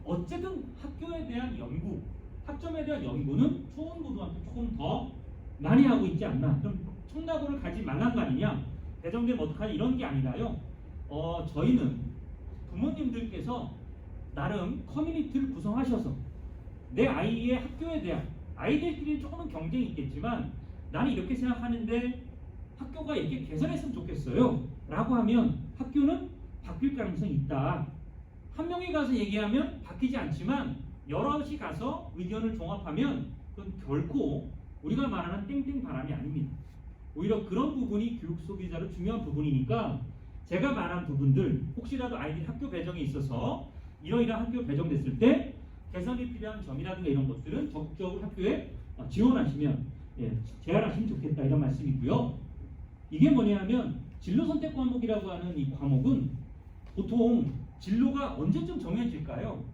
어쨌든 학교에 대한 연구, 학점에 대한 연구는 초원고등학교 조금 더 많이 하고 있지 않나. 그럼 청라고를 가지 말란 거 아니냐, 배정되면 어떡하냐 이런 게 아니라요. 저희는 부모님들께서 나름 커뮤니티를 구성하셔서 내 아이의 학교에 대한, 아이들끼리 조금은 경쟁이 있겠지만 나는 이렇게 생각하는데 학교가 이렇게 개선했으면 좋겠어요 라고 하면 학교는 바뀔 가능성이 있다. 한 명이 가서 얘기하면 바뀌지 않지만 여럿이 가서 의견을 종합하면 그건 결코 우리가 말하는 땡땡 바람이 아닙니다. 오히려 그런 부분이 교육 소비자로 중요한 부분이니까 제가 말한 부분들 혹시라도 아이들 학교 배정에 있어서 이러이러한 학교 배정됐을 때 개선이 필요한 점이라든가 이런 것들은 적극적으로 학교에 지원하시면 제안하시면 좋겠다 이런 말씀이고요. 이게 뭐냐면 진로 선택 과목이라고 하는 이 과목은 보통 진로가 언제쯤 정해질까요?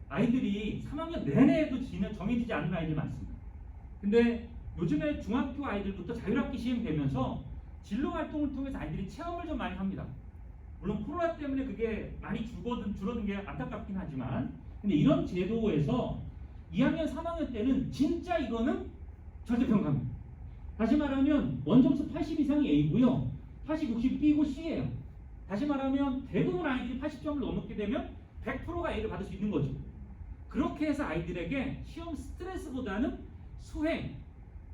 아이들이 3학년 내내에도 정해지지 않는 아이들이 많습니다. 근데 요즘에 중학교 아이들부터 자율학기 시행되면서 진로 활동을 통해서 아이들이 체험을 좀 많이 합니다. 물론 코로나 때문에 그게 많이 줄어든 게 안타깝긴 하지만 근데 이런 제도에서 2학년, 3학년 때는 진짜 이거는 절대평가입니다. 다시 말하면 원점수 80 이상이 A고요. 80, 60 B고 C예요. 다시 말하면 대부분 아이들이 80점을 넘게 되면 100%가 A를 받을 수 있는 거죠. 그렇게 해서 아이들에게 시험 스트레스보다는 수행,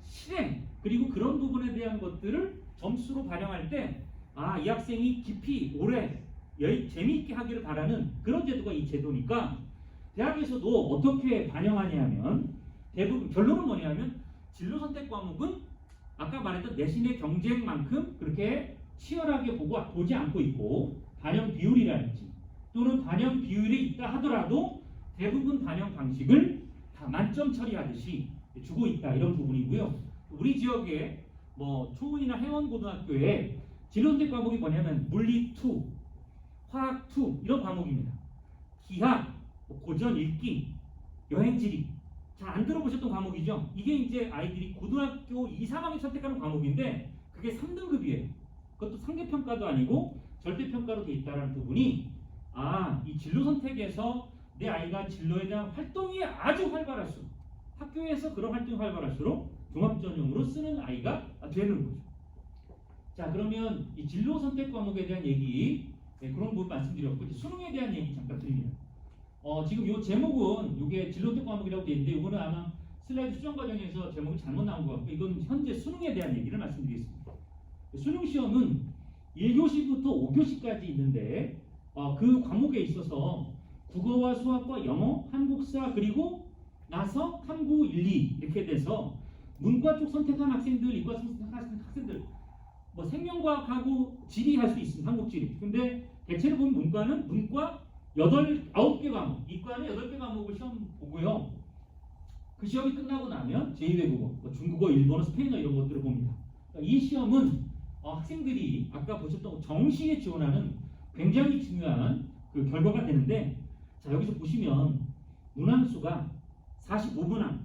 실행 그리고 그런 부분에 대한 것들을 점수로 반영할 때 이 학생이 깊이 오래 재미있게 하기를 바라는 그런 제도가 이 제도니까 대학에서도 어떻게 반영하냐면 대부분 결론은 뭐냐면 진로 선택 과목은 아까 말했던 내신의 경쟁만큼 그렇게 치열하게 보지 않고 있고 반영 비율이라든지 또는 반영 비율이 있다 하더라도 대부분 반영 방식을 다 만점 처리하듯이 주고 있다 이런 부분이고요. 우리 지역에 뭐 초원이나 해원고등학교에 진로선택 과목이 뭐냐면 물리 2, 화학 2 이런 과목입니다. 기하, 고전 읽기, 여행지리 잘 안 들어보셨던 과목이죠. 이게 이제 아이들이 고등학교 2, 3학년 선택하는 과목인데 그게 3등급이에요. 그것도 상대평가도 아니고 절대평가로 돼 있다는 부분이 이 진로 선택에서 내 아이가 진로에 대한 활동이 아주 활발할수록 학교에서 그런 활동이 활발할수록 종합전형으로 쓰는 아이가 되는 거죠. 자, 그러면 이 진로 선택 과목에 대한 얘기 그런 부분 말씀드렸고 이제 수능에 대한 얘기 잠깐 드립니다. 지금 요 제목은 이게 진로 선택 과목이라고 되어 있는데 이거는 아마 슬라이드 수정 과정에서 제목이 잘못 나온 것 같고 이건 현재 수능에 대한 얘기를 말씀드리겠습니다. 수능 시험은 1교시부터 5교시까지 있는데 그 과목에 있어서 국어와 수학과 영어, 한국사 그리고 나서 탐구 1, 2 이렇게 돼서 문과 쪽 선택한 학생들, 이과 선택한 학생들 뭐 생명과학하고 지리 할 수 있습니다. 한국지리. 근데 대체로 보면 문과는 문과 9개 과목, 이과는 8개 과목을 시험 보고요. 그 시험이 끝나고 나면 제2외국어, 뭐 중국어, 일본어, 스페인어 이런 것들을 봅니다. 그러니까 이 시험은 학생들이 아까 보셨던 정시에 지원하는 굉장히 중요한 그 결과가 되는데 자 여기서 보시면 문항수가 45문항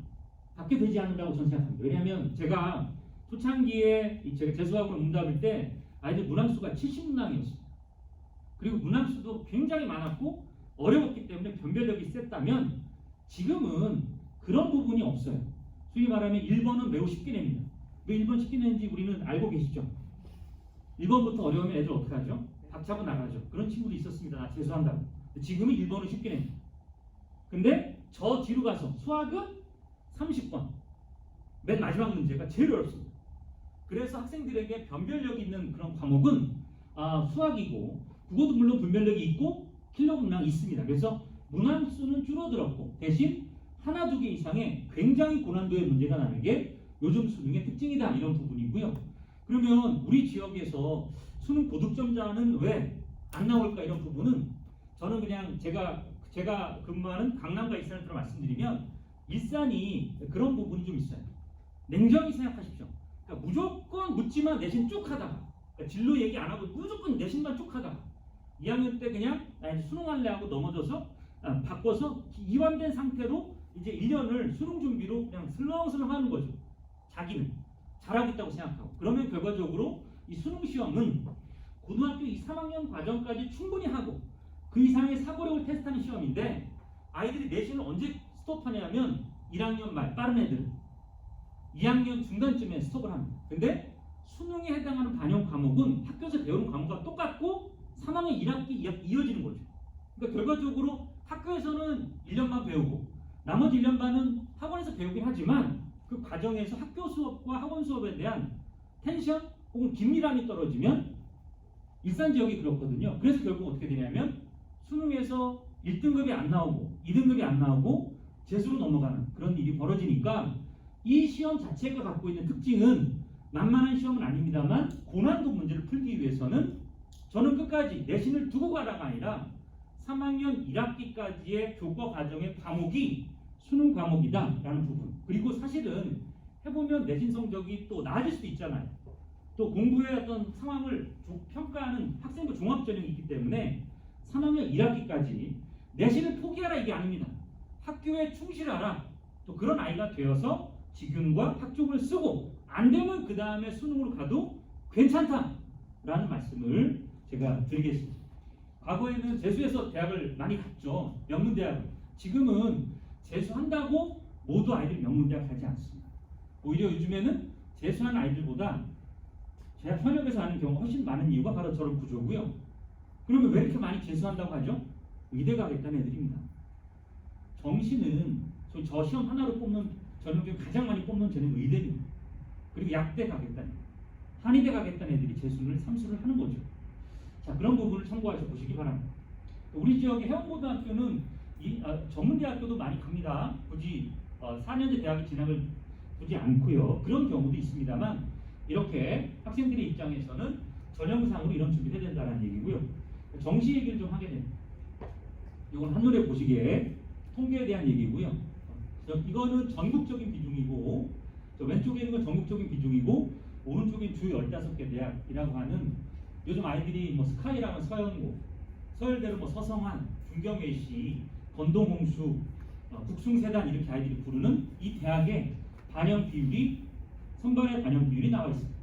밖에 되지 않는다고 저는 생각합니다. 왜냐하면 제가 초창기에 제가 재수학원 응답할 때 아이들 문항수가 70문항이었습니다. 그리고 문항수도 굉장히 많았고 어려웠기 때문에 변별력이 셌다면 지금은 그런 부분이 없어요. 소위 말하면 1번은 매우 쉽게 냅니다. 왜 1번 쉽게 내는지 우리는 알고 계시죠? 1번부터 어려우면 애들 어떻게 하죠? 박차고 나가죠. 그런 친구도 있었습니다. 나 재수한다고. 지금은 1번은 쉽게 냅니다. 근데 저 뒤로 가서 수학은 30번. 맨 마지막 문제가 제일 어렵습니다. 그래서 학생들에게 변별력 있는 그런 과목은 수학이고 국어도 물론 분별력이 있고 킬러 문항이 있습니다. 그래서 문항수는 줄어들었고 대신 하나 두 개 이상의 굉장히 고난도의 문제가 나는 게 요즘 수능의 특징이다 이런 부분이고요. 그러면 우리 지역에서 수능 고득점자는 왜 안 나올까 이런 부분은 저는 그냥 제가 근무하는 강남과 일산을 말씀드리면 일산이 그런 부분이 좀 있어요. 냉정히 생각하십시오. 그러니까 무조건 묻지만 내신 쭉 하다가 그러니까 진로 얘기 안 하고 무조건 내신만 쭉 하다가 2학년 때 그냥 나 이제 수능할래 하고 넘어져서 바꿔서 이완된 상태로 이제 1년을 수능 준비로 그냥 슬렁슬렁 하는 거죠. 자기는 잘하겠다고 생각하고 그러면 결과적으로 이 수능 시험은 고등학교 2, 3학년 과정까지 충분히 하고 그 이상의 사고력을 테스트하는 시험인데 아이들이 내신을 언제 스톱하냐면 1학년 말 빠른 애들은 2학년 중간쯤에 스톱을 합니다. 근데 수능에 해당하는 반영 과목은 학교에서 배우는 과목과 똑같고 3학년 1학기 이어지는 거죠. 그러니까 결과적으로 학교에서는 1년만 배우고 나머지 1년 반은 학원에서 배우긴 하지만 그 과정에서 학교 수업과 학원 수업에 대한 텐션 혹은 긴밀함이 떨어지면 일산 지역이 그렇거든요. 그래서 결국 어떻게 되냐면 수능에서 1등급이 안 나오고 2등급이 안 나오고 재수로 넘어가는 그런 일이 벌어지니까 이 시험 자체가 갖고 있는 특징은 만만한 시험은 아닙니다만 고난도 문제를 풀기 위해서는 저는 끝까지 내신을 두고 가라가 아니라 3학년 1학기까지의 교과 과정의 과목이 수능 과목이다라는 부분. 그리고 사실은 해보면 내신 성적이 또 나아질 수도 있잖아요. 또 공부의 어떤 상황을 평가하는 학생부 종합전형이 있기 때문에 3학년 1학기까지 내신을 포기하라 이게 아닙니다. 학교에 충실하라. 또 그런 아이가 되어서 지균과 학종을 쓰고 안 되면 그 다음에 수능으로 가도 괜찮다라는 말씀을 제가 드리겠습니다. 과거에는 재수해서 대학을 많이 갔죠. 명문대학을. 지금은 재수한다고 모두 아이들이 명문대학 가지 않습니다. 오히려 요즘에는 재수한 아이들보다 제가 현역에서 하는 경우가 훨씬 많은 이유가 바로 저런 구조고요. 그러면 왜 이렇게 많이 재수한다고 하죠? 의대 가겠다는 애들입니다. 정시는 저 시험 하나로 뽑는 전형 중 가장 많이 뽑는 전형이 의대입니다. 그리고 약대 가겠다는 한의대 가겠다는 애들이 재수를 삼수를 하는 거죠. 자, 그런 부분을 참고하셔 보시기 바랍니다. 우리 지역의 해운고등학교는 전문대학교도 많이 갑니다. 굳이 4년제 대학에 진학을 두지 않고요. 그런 경우도 있습니다만 이렇게 학생들의 입장에서는 전형상으로 이런 준비를 해야 된다는 얘기고요. 정시 얘기를 좀 하게 됩니다. 이건 한눈에 보시기에 통계에 대한 얘기고요. 이거는 전국적인 비중이고, 저 왼쪽에 있는 건 전국적인 비중이고, 오른쪽에 주 15개 대학이라고 하는, 요즘 아이들이 뭐 스카이라면 서영고, 서울대로 뭐 서성한, 중경외시, 건동홍수, 국숭세단 이렇게 아이들이 부르는 이 대학의 반영 비율이, 선발의 반영 비율이 나와 있습니다.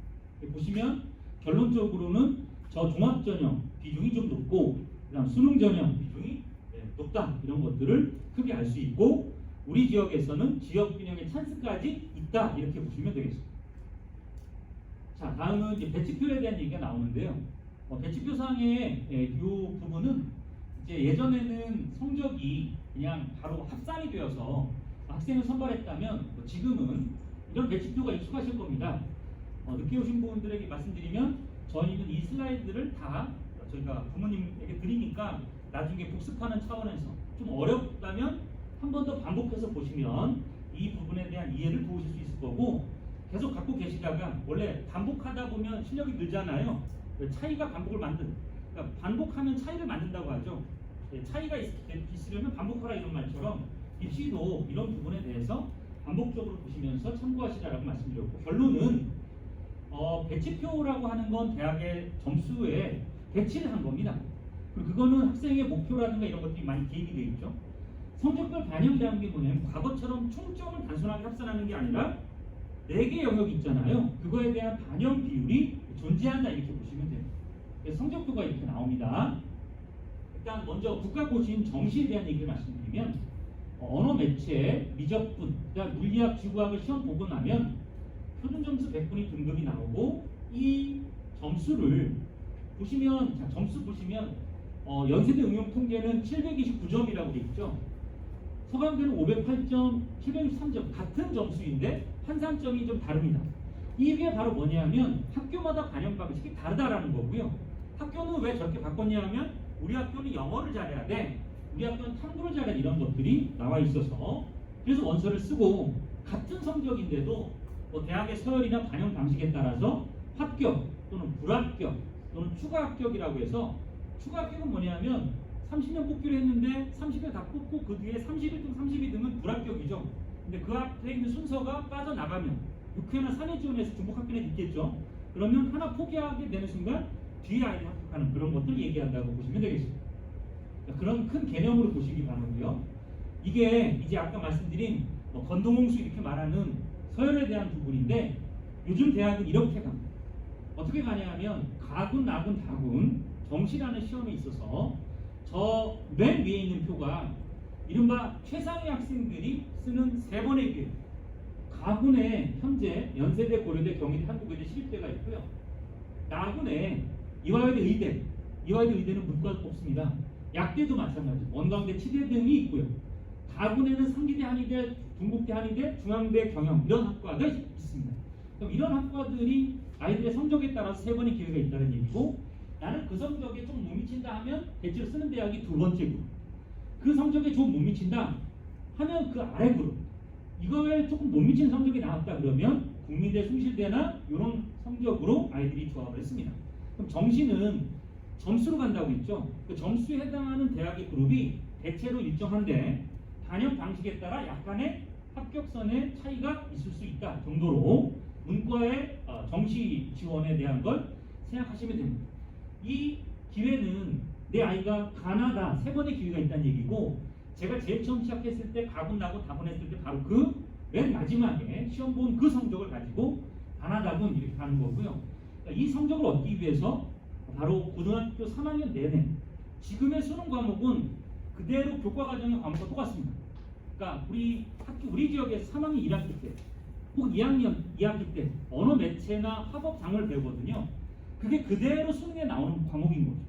보시면 결론적으로는 저 종합전형 비중이 좀 높고, 그다음 수능 전형 비중이 높다, 이런 것들을 크게 알 수 있고, 우리 지역에서는 지역 균형의 찬스까지 있다, 이렇게 보시면 되겠습니다. 자, 다음은 이제 배치표에 대한 얘기가 나오는데요. 배치표상의 이 부분은 이제 예전에는 성적이 그냥 바로 합산이 되어서 학생을 선발했다면, 지금은 이런 배치표가 익숙하실 겁니다. 늦게 오신 분들에게 말씀드리면, 저희는 이 슬라이드를 다 저희가 부모님에게 드리니까 나중에 복습하는 차원에서 좀 어렵다면 한 번 더 반복해서 보시면 이 부분에 대한 이해를 도우실 수 있을 거고, 계속 갖고 계시다가, 원래 반복하다 보면 실력이 늘잖아요. 차이가 반복을 그러니까 반복하면 차이를 만든다고 하죠. 차이가 있으려면 반복하라, 이런 말처럼 입시도 이런 부분에 대해서 반복적으로 보시면서 참고하시라고 말씀드렸고, 결론은 배치표라고 하는 건 대학의 점수에 배치를 한 겁니다. 그리고 그거는 학생의 목표라든가 이런 것들이 많이 개입이 되어 있죠. 성적별 반영이라는 게 뭐냐면, 과거처럼 총점을 단순하게 합산하는 게 아니라 4개 영역이 있잖아요. 그거에 대한 반영 비율이 존재한다, 이렇게 보시면 돼요. 그래서 성적표가 이렇게 나옵니다. 일단 먼저 국가고시인 정시에 대한 얘기를 말씀드리면, 언어 매체, 미적분, 그다음 물리학, 지구학을 시험 보고 나면 표준 점수 100분이 등급이 나오고, 이 점수를 보시면, 자, 점수 보시면 연세대 응용 통계는 729점이라고 되어 있죠. 서강대는 508점, 763점, 같은 점수인데 환산점이 좀 다릅니다. 이게 바로 뭐냐면 학교마다 반영 방식이 다르다라는 거고요. 학교는 왜 저렇게 바꿨냐 하면, 우리 학교는 영어를 잘해야 돼, 우리 학교는 탐구를 잘해야 돼, 이런 것들이 나와 있어서, 그래서 원서를 쓰고, 같은 성적인데도 대학의 서열이나 반영 방식에 따라서 합격 또는 불합격 또는 추가 합격이라고 해서, 추가 합격은 뭐냐면 30년 뽑기로 했는데 30년 다 뽑고 그 뒤에 31등, 32등은 불합격이죠. 근데 그 앞에 있는 순서가 빠져나가면 6회나 3회 지원해서 중복 합격이 있겠죠. 그러면 하나 포기하게 되는 순간 뒤에 아이들 합격하는 그런 것들 얘기한다고 보시면 되겠습니다. 그런 큰 개념으로 보시기 바라고요. 이게 이제 아까 말씀드린 건동홍수 이렇게 말하는 서열에 대한 부분인데, 요즘 대학은 이렇게 갑니다. 어떻게 가냐 하면, 가군, 나군, 다군, 정시라는 시험에 있어서 저 맨 위에 있는 표가 이른바 최상위 학생들이 쓰는 3번의 기회. 가군에 현재 연세대, 고려대, 경희대, 한국외대, 시립대가 있고요. 나군에 이화여대, 의대, 이화여대, 의대는 문과를 뽑습니다. 약대도 마찬가지, 원광대, 치대 등이 있고요. 다군에는 상기대, 한의대, 중국대, 한의대, 중앙대, 경영, 이런 학과가 있습니다. 그럼 이런 학과들이 아이들의 성적에 따라서 3번의 기회가 있다는 얘기고, 나는 그 성적에 좀 못 미친다 하면 배치를 쓰는 대학이 2번째 그룹, 그 성적에 좀 못 미친다 하면 그 아래 그룹, 이거에 조금 못 미치는 성적이 나왔다 그러면 국민대, 숭실대나 이런 성적으로 아이들이 조합을 했습니다. 그럼 정시는 점수로 간다고 했죠. 그 점수에 해당하는 대학의 그룹이 대체로 일정한데, 반영 방식에 따라 약간의 합격선의 차이가 있을 수 있다 정도로 문과의 정시 지원에 대한 걸 생각하시면 됩니다. 이 기회는 내 아이가 가나다 3번의 기회가 있다는 얘기고, 제가 제일 처음 시작했을 때 가군, 나군, 다군 했을 때 바로 그 맨 마지막에 시험 본 그 성적을 가지고 가나다군 이렇게 가는 거고요. 그러니까 이 성적을 얻기 위해서 바로 고등학교 3학년 내내 지금의 수능 과목은 그대로 교과 과정의 과목과 똑같습니다. 그러니까 우리 지역에서 3학년 1학기 때 혹 2학년 2학기 때 언어 매체나 화법 장어를 배우거든요. 그게 그대로 수능에 나오는 과목인 거죠.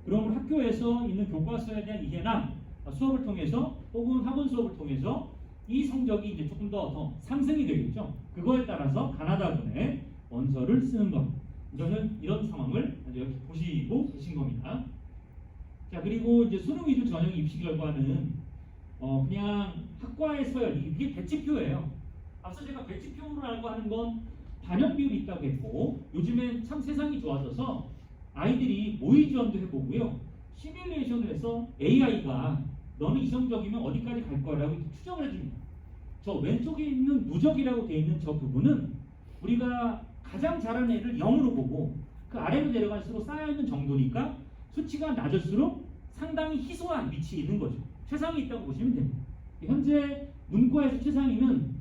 그러면 학교에서 있는 교과서에 대한 이해나 수업을 통해서 혹은 학원 수업을 통해서 이 성적이 이제 조금 더 상승이 되겠죠. 그거에 따라서 가나다군의 원서를 쓰는 것. 저는 이런 상황을 이렇게 보시고 계신 겁니다. 자, 그리고 이제 수능 위주 전형 입시 결과는 그냥 학과의 서열, 이게 배치표예요. 앞서 제가 배치표라고 하는 건 반영 비율이 있다고 했고, 요즘엔 참 세상이 좋아져서 아이들이 모의 지원도 해보고요, 시뮬레이션을 해서 AI가 너는 이 성적이면 어디까지 갈 거라고 추정을 해줍니다. 저 왼쪽에 있는 누적이라고 되어 있는 저 부분은 우리가 가장 잘하는 애를 0으로 보고 그 아래로 내려갈수록 쌓여있는 정도니까 수치가 낮을수록 상당히 희소한 위치에 있는 거죠. 최상위 있다고 보시면 됩니다. 현재 문과에서 최상위는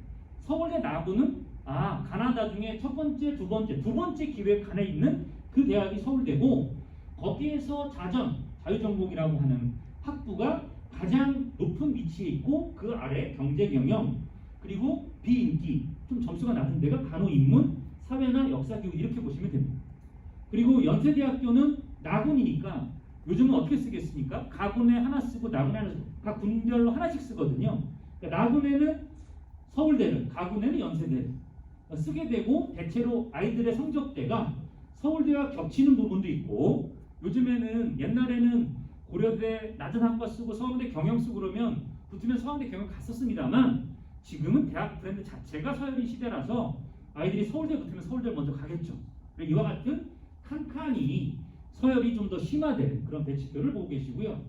서울대 나고는 가나다 중에 첫 번째, 두 번째 기획안에 있는 그 대학이 서울대고 거기에서 자유전공이라고 하는 학부가 가장 높은 위치에 있고 그 아래 경제경영 그리고 비인기 좀 점수가 낮은 데가 간호인문, 사회나 역사교육 이렇게 보시면 됩니다. 그리고 연세대학교는 나군이니까 요즘은 어떻게 쓰겠습니까? 가군에 하나 쓰고 나군에 하나 쓰고 각 군별로 하나씩 쓰거든요. 그러니까 나군에는 서울대를, 가군에는 연세대를 쓰게 되고 대체로 아이들의 성적대가 서울대와 겹치는 부분도 있고 요즘에는 옛날에는 고려대 낮은 학과 쓰고 서울대 경영 쓰고 그러면 붙으면 서울대 경영 갔었습니다만 지금은 대학 브랜드 자체가 서열인 시대라서 아이들이 서울대 붙으면 서울대를 먼저 가겠죠. 이와 같은 칸칸이 서열이 좀 더 심화된 그런 배치표를 보고 계시고요.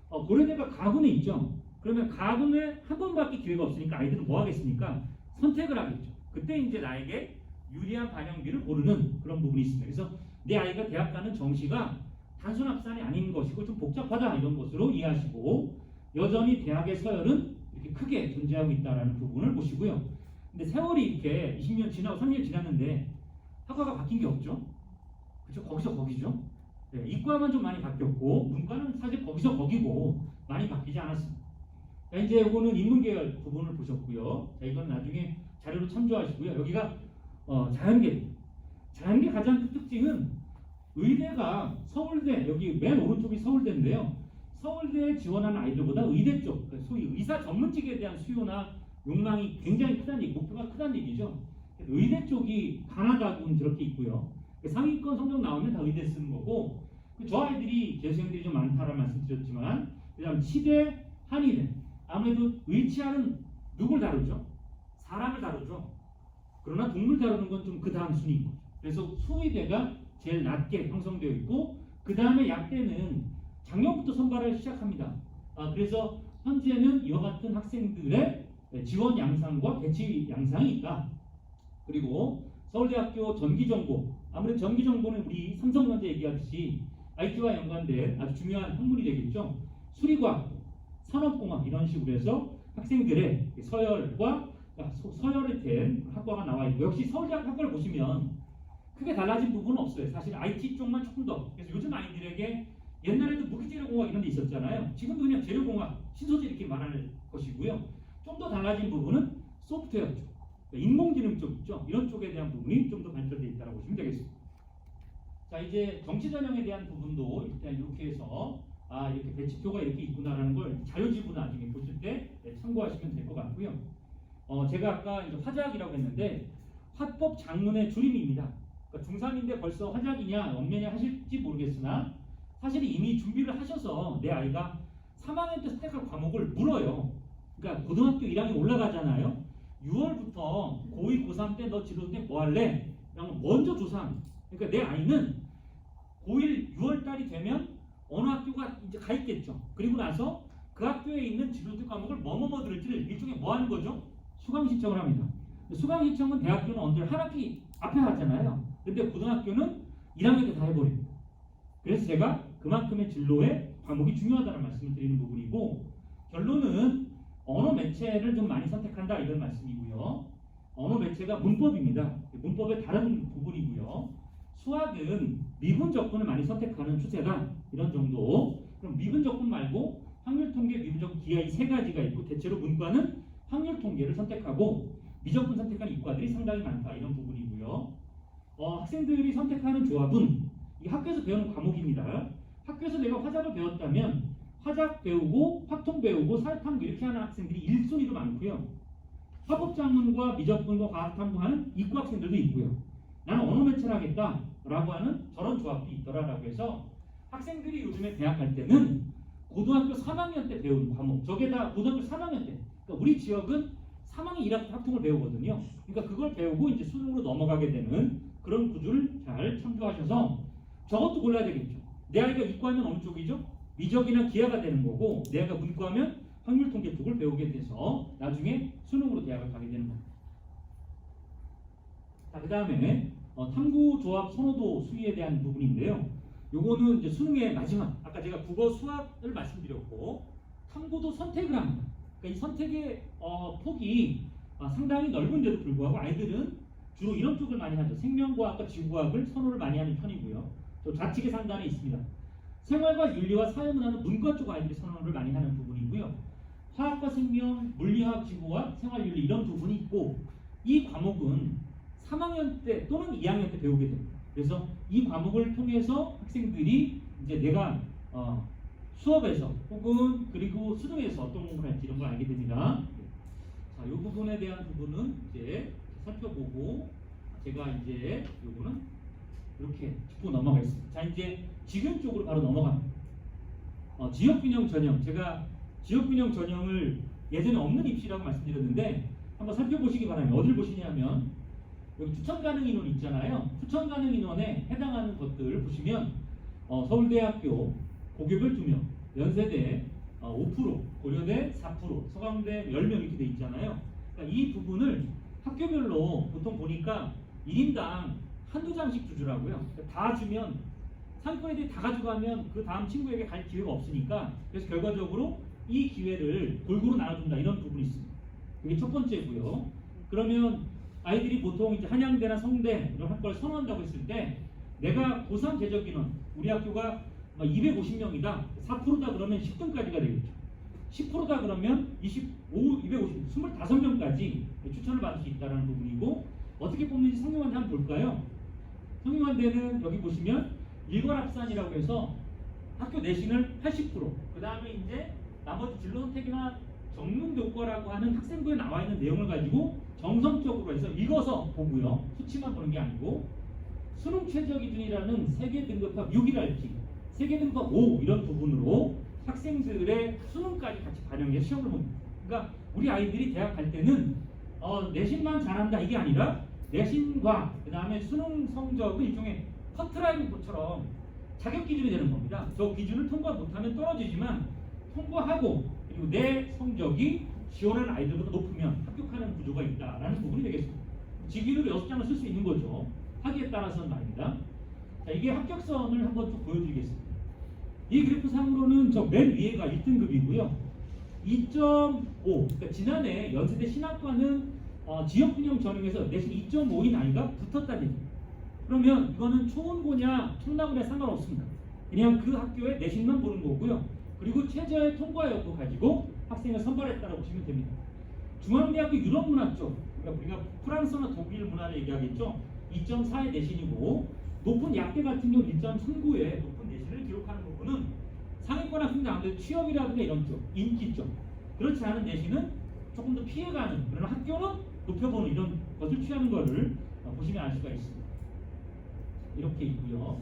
고려대가 가군에 있죠. 그러면 가군에 한 번밖에 기회가 없으니까 아이들은 뭐 하겠습니까? 선택을 하겠죠. 그때 이제 나에게 유리한 반영비를 고르는 그런 부분이 있습니다. 그래서 내 아이가 대학 가는 정시가 단순 합산이 아닌 것이고 좀 복잡하다 이런 것으로 이해하시고 여전히 대학의 서열은 이렇게 크게 존재하고 있다는 부분을 보시고요. 근데 세월이 이렇게 20년 지나고 30년 지났는데 학과가 바뀐 게 없죠. 그렇죠? 거기서 거기죠. 네, 이과만 좀 많이 바뀌었고 문과는 사실 거기서 거기고 많이 바뀌지 않았습니다. 자, 이제 이거는 인문계열 부분을 보셨고요. 자, 이건 나중에 자료로 참조하시고요. 여기가 자연계. 자연계 가장 큰 특징은 의대가 서울대, 여기 맨 오른쪽이 서울대인데요. 서울대에 지원하는 아이들보다 의대 쪽, 소위 의사 전문직에 대한 수요나 욕망이 굉장히 크다는 얘기, 목표가 크다는 얘기죠. 의대 쪽이 가나다군 저렇게 있고요. 상위권 성적 나오면 다 의대 쓰는 거고, 저 아이들이 재수생들이 좀 많다라는 말씀 드렸지만, 그 다음 치대, 한의대. 아무래도 의치아는 누굴 다루죠? 사람을 다루죠. 그러나 동물 다루는 건 좀 그 다음 순위인 거죠. 그래서 수의대가 제일 낮게 형성되어 있고, 그 다음에 약대는 작년부터 선발을 시작합니다. 그래서 현재는 이와 같은 학생들의 지원 양상과 배치 양상이 있다. 그리고 서울대학교 전기정보, 아무래도 전기정보는 우리 삼성전자 얘기하듯이 IT와 연관된 아주 중요한 학문이 되겠죠. 수리과학, 산업공학 이런 식으로 해서 학생들의 서열과 서열이 된 학과가 나와 있고 역시 서울대학 학과를 보시면 크게 달라진 부분은 없어요. 사실 IT 쪽만 조금 더. 그래서 요즘 아이들에게 옛날에도 무기재료공학 이런 데 있었잖아요. 지금도 그냥 재료공학, 신소재 이렇게 말하는 것이고요. 좀 더 달라진 부분은 소프트웨어 쪽, 인공지능 쪽 있죠. 이런 쪽에 대한 부분이 좀 더 발전되어 있다고 보시면 되겠습니다. 자, 이제 정치 전형에 대한 부분도 일단 이렇게 해서 이렇게 배치표가 이렇게 있구나라는 걸 자료지구 나중에 보실 때 참고하시면 될 것 같고요. 제가 아까 이제 화작이라고 했는데 화법 장문의 줄임입니다. 그러니까 중3인데 벌써 화작이냐 원면이냐 하실지 모르겠으나 사실 이미 준비를 하셔서 내 아이가 3학년 때 선택할 과목을 물어요. 그러니까 고등학교 1학년 올라가잖아요. 6월부터 고2, 고3 때 너 진로 때 뭐 할래? 라고 먼저 조사합니다. 그러니까 내 아이는 고1 6월 달이 되면 어느 학교가 이제 가 있겠죠. 그리고 나서 그 학교에 있는 진로대 과목을 뭐뭐 들을지를 일종의 뭐 하는 거죠? 수강 신청을 합니다. 수강 신청은 대학교는 언제 한 학기 앞에 하잖아요. 근데 고등학교는 1학년 때 다 해버립니다. 그래서 제가 그만큼의 진로의 과목이 중요하다는 말씀을 드리는 부분이고 결론은 언어 매체를 좀 많이 선택한다 이런 말씀이고요. 언어 매체가 문법입니다. 문법의 다른 부분이고요. 수학은 미분 적분을 많이 선택하는 추세다 이런 정도. 그럼 미분 적분 말고 확률 통계, 미분 적분, 기하 이 세 가지가 있고 대체로 문과는 확률 통계를 선택하고 미적분 선택하는 이과들이 상당히 많다 이런 부분이고요. 학생들이 선택하는 조합은 이 학교에서 배우는 과목입니다. 학교에서 내가 화작을 배웠다면 화작 배우고 확통 배우고 사회탐구 이렇게 하는 학생들이 1순위로 많고요. 화법장문과 미적분과 과학탐구 하는 이과 학생들도 있고요. 나는 언어 매체를 하겠다라고 하는 저런 조합도 있더라라고 해서 학생들이 요즘에 대학 갈 때는 고등학교 3학년 때 배운 과목, 저게 다 고등학교 3학년 때. 그러니까 우리 지역은 3학년 1학기 확통을 배우거든요. 그러니까 그걸 배우고 이제 수능으로 넘어가게 되는 그런 구조를 잘 참조하셔서 저것도 골라야 되겠죠. 내 아이가 이과하면 어느 쪽이죠? 미적이나 기하가 되는 거고 내 아이가 문과하면 확률 통계 쪽을 배우게 돼서 나중에 수능으로 대학을 가게 되는 겁니다. 자, 그다음에 탐구조합 선호도 수위에 대한 부분인데요. 요거는 이제 수능의 마지막, 아까 제가 국어 수학을 말씀드렸고 탐구도 선택을 합니다. 그러니까 이 선택의 폭이 상당히 넓은데도 불구하고 아이들은 주로 이런 쪽을 많이 하죠. 생명과학과 지구과학을 선호를 많이 하는 편이고요. 또 좌측의 상단에 있습니다. 생활과 윤리와 사회문화는 문과 쪽 아이들이 선호를 많이 하는 부분이고요. 화학과 생명, 물리학, 지구과학, 생활윤리 이런 부분이 있고 이 과목은 3학년 때 또는 2학년 때 배우게 됩니다. 그래서 이 과목을 통해서 학생들이 이제 내가 수업에서 혹은 그리고 수능에서 어떤 공부를 할지 이런 걸 알게 됩니다. 자, 이 부분에 대한 부분은 이제 살펴보고 제가 이제 요거는 이렇게 짚고 넘어가겠습니다. 자, 이제 지금 쪽으로 바로 넘어갑니다. 지역균형 전형, 제가 지역균형 전형을 예전에 없는 입시라고 말씀드렸는데 한번 살펴보시기 바랍니다. 어딜 보시냐면 여기 추천 가능 인원 있잖아요. 추천 가능 인원에 해당하는 것들 보시면 서울대학교 고교별 2명, 연세대 5%, 고려대 4%, 서강대 10명 이렇게 돼 있잖아요. 그러니까 이 부분을 학교별로 보통 보니까 1인당 한두 장씩 주더라고요. 그러니까 다 주면 상위권 애들이 다 가져가면 그 다음 친구에게 갈 기회가 없으니까 그래서 결과적으로 이 기회를 골고루 나눠준다 이런 부분이 있습니다. 그게 첫 번째고요. 그러면 아이들이 보통 이제 한양대나 성대 이런 학과를 선호한다고 했을 때 내가 고3 재적 인원 우리 학교가 250명이다 4%다 그러면 10등까지가 되겠죠. 10%다 그러면 25명까지 추천을 받을 수 있다는 부분이고 어떻게 뽑는지 성균관대 한번 볼까요? 성균관대는 여기 보시면 일괄합산이라고 해서 학교 내신을 80%, 그 다음에 이제 나머지 진로 선택이나 전문 교과라고 하는 학생부에 나와 있는 내용을 가지고 정성적으로 해서 읽어서 보고요. 수치만 보는 게 아니고 수능 최저 기준이라는 세계 등급합 6이랄지 세계 등급합 5 이런 부분으로 학생들의 수능까지 같이 반영해서 시험을 봅니다. 그러니까 우리 아이들이 대학 갈 때는 내신만 잘한다 이게 아니라 내신과 그 다음에 수능 성적은 일종의 커트라인처럼 자격 기준이 되는 겁니다. 저 기준을 통과 못하면 떨어지지만 통과하고 그리고 내 성적이 지원하는 아이들보다 높으면 합격하는 구조가 있다라는 부분이 되겠습니다. 직위를 6장을 쓸 수 있는 거죠. 하기에 따라서는 말입니다. 자, 이게 합격선을 한번 좀 보여드리겠습니다. 이 그래프상으로는 저 맨 위에가 1등급이고요. 2.5, 그러니까 지난해 연세대 신학과는 지역균형 전형에서 내신 2.5인 아이가 붙었다는 얘기입니다. 그러면 이거는 초원고냐 청남고냐 상관없습니다. 그냥 그 학교의 내신만 보는 거고요. 그리고 최저의 통과 여부 가지고 학생을 선발했다고 보시면 됩니다. 중앙대학교 유럽문화 쪽, 그러니까 우리가 프랑스나 독일 문화를 얘기하겠죠. 2.4의 내신이고 높은 약대 같은 경우 1.39의 높은 내신을 기록하는 부분은 상위권 학생들 아무래도 취업이라든가 이런 쪽, 인기 쪽 그렇지 않은 내신은 조금 더 피해가는 그런 학교는 높여보는 이런 것을 취하는 것을 보시면 알 수가 있습니다. 이렇게 있고요.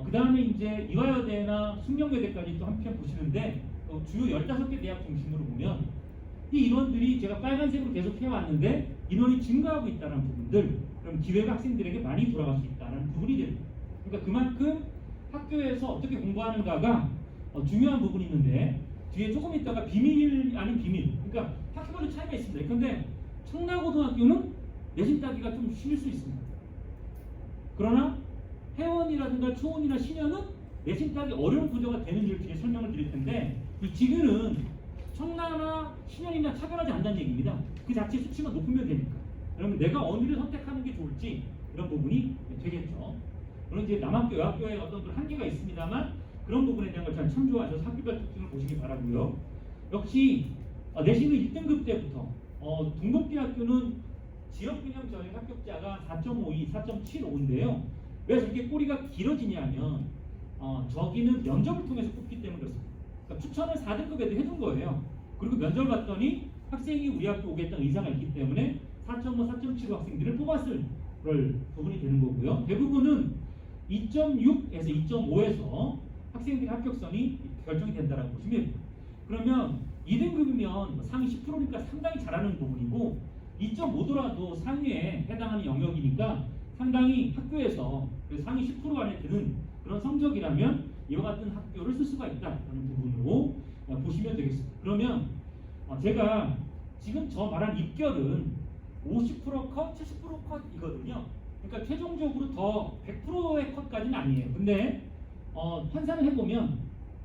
그 다음에 이제 이화여대나 숙명여대까지 또 한편 보시는데 주요 15개 대학 중심으로 보면 이 인원들이 제가 빨간색으로 계속 해왔는데 인원이 증가하고 있다는 부분들 그럼 기회가 학생들에게 많이 돌아갈 수 있다는 부분이 됩니다. 그러니까 그만큼 학교에서 어떻게 공부하는가가 중요한 부분이 있는데 뒤에 조금 있다가 비밀 아닌 비밀 그러니까 학교별로 차이가 있습니다. 그런데 청라고등학교는 내신 따기가 좀 쉬울 수 있습니다. 그러나 회원이라든가 초원이나 신현은 내신 따기 어려운 구조가 되는지를 뒤에 설명을 드릴 텐데 이 지금은 청라나 신현이나 차별하지 않는다는 얘기입니다. 그 자체 수치가 높으면 되니까. 그러면 내가 어디를 선택하는 게 좋을지 이런 부분이 되겠죠. 물론 이제 남학교, 여학교에 어떤 한계가 있습니다만 그런 부분에 대한 걸 잘 참조하셔서 학교별 특징을 보시기 바라고요. 역시 내신은 1등급 때부터 동국대학교는 지역균형 전형 합격자가 4.52, 4.75인데요. 왜 저렇게 꼬리가 길어지냐면 저기는 면접을 통해서 뽑기 때문에 그렇습니다. 그러니까 추천을 4등급에도 해준 거예요. 그리고 면접을 봤더니 학생이 우리 학교 오겠다는 의사가 있기 때문에 4.5, 4.75 학생들을 뽑았을 부분이 되는 거고요. 대부분은 2.6에서 2.5에서 학생들의 합격선이 결정이 된다고 보시면 됩니다. 그러면 2등급이면 상위 10%니까 상당히 잘하는 부분이고 2.5더라도 상위에 해당하는 영역이니까 상당히 학교에서 상위 10% 안에 드는 그런 성적이라면 이와 같은 학교를 쓸 수가 있다는 부분으로 보시면 되겠습니다. 그러면 제가 지금 저 말한 입결은 50% 컷, 70% 컷이거든요. 그러니까 최종적으로 더 100%의 컷까지는 아니에요. 근데 환산을 해보면,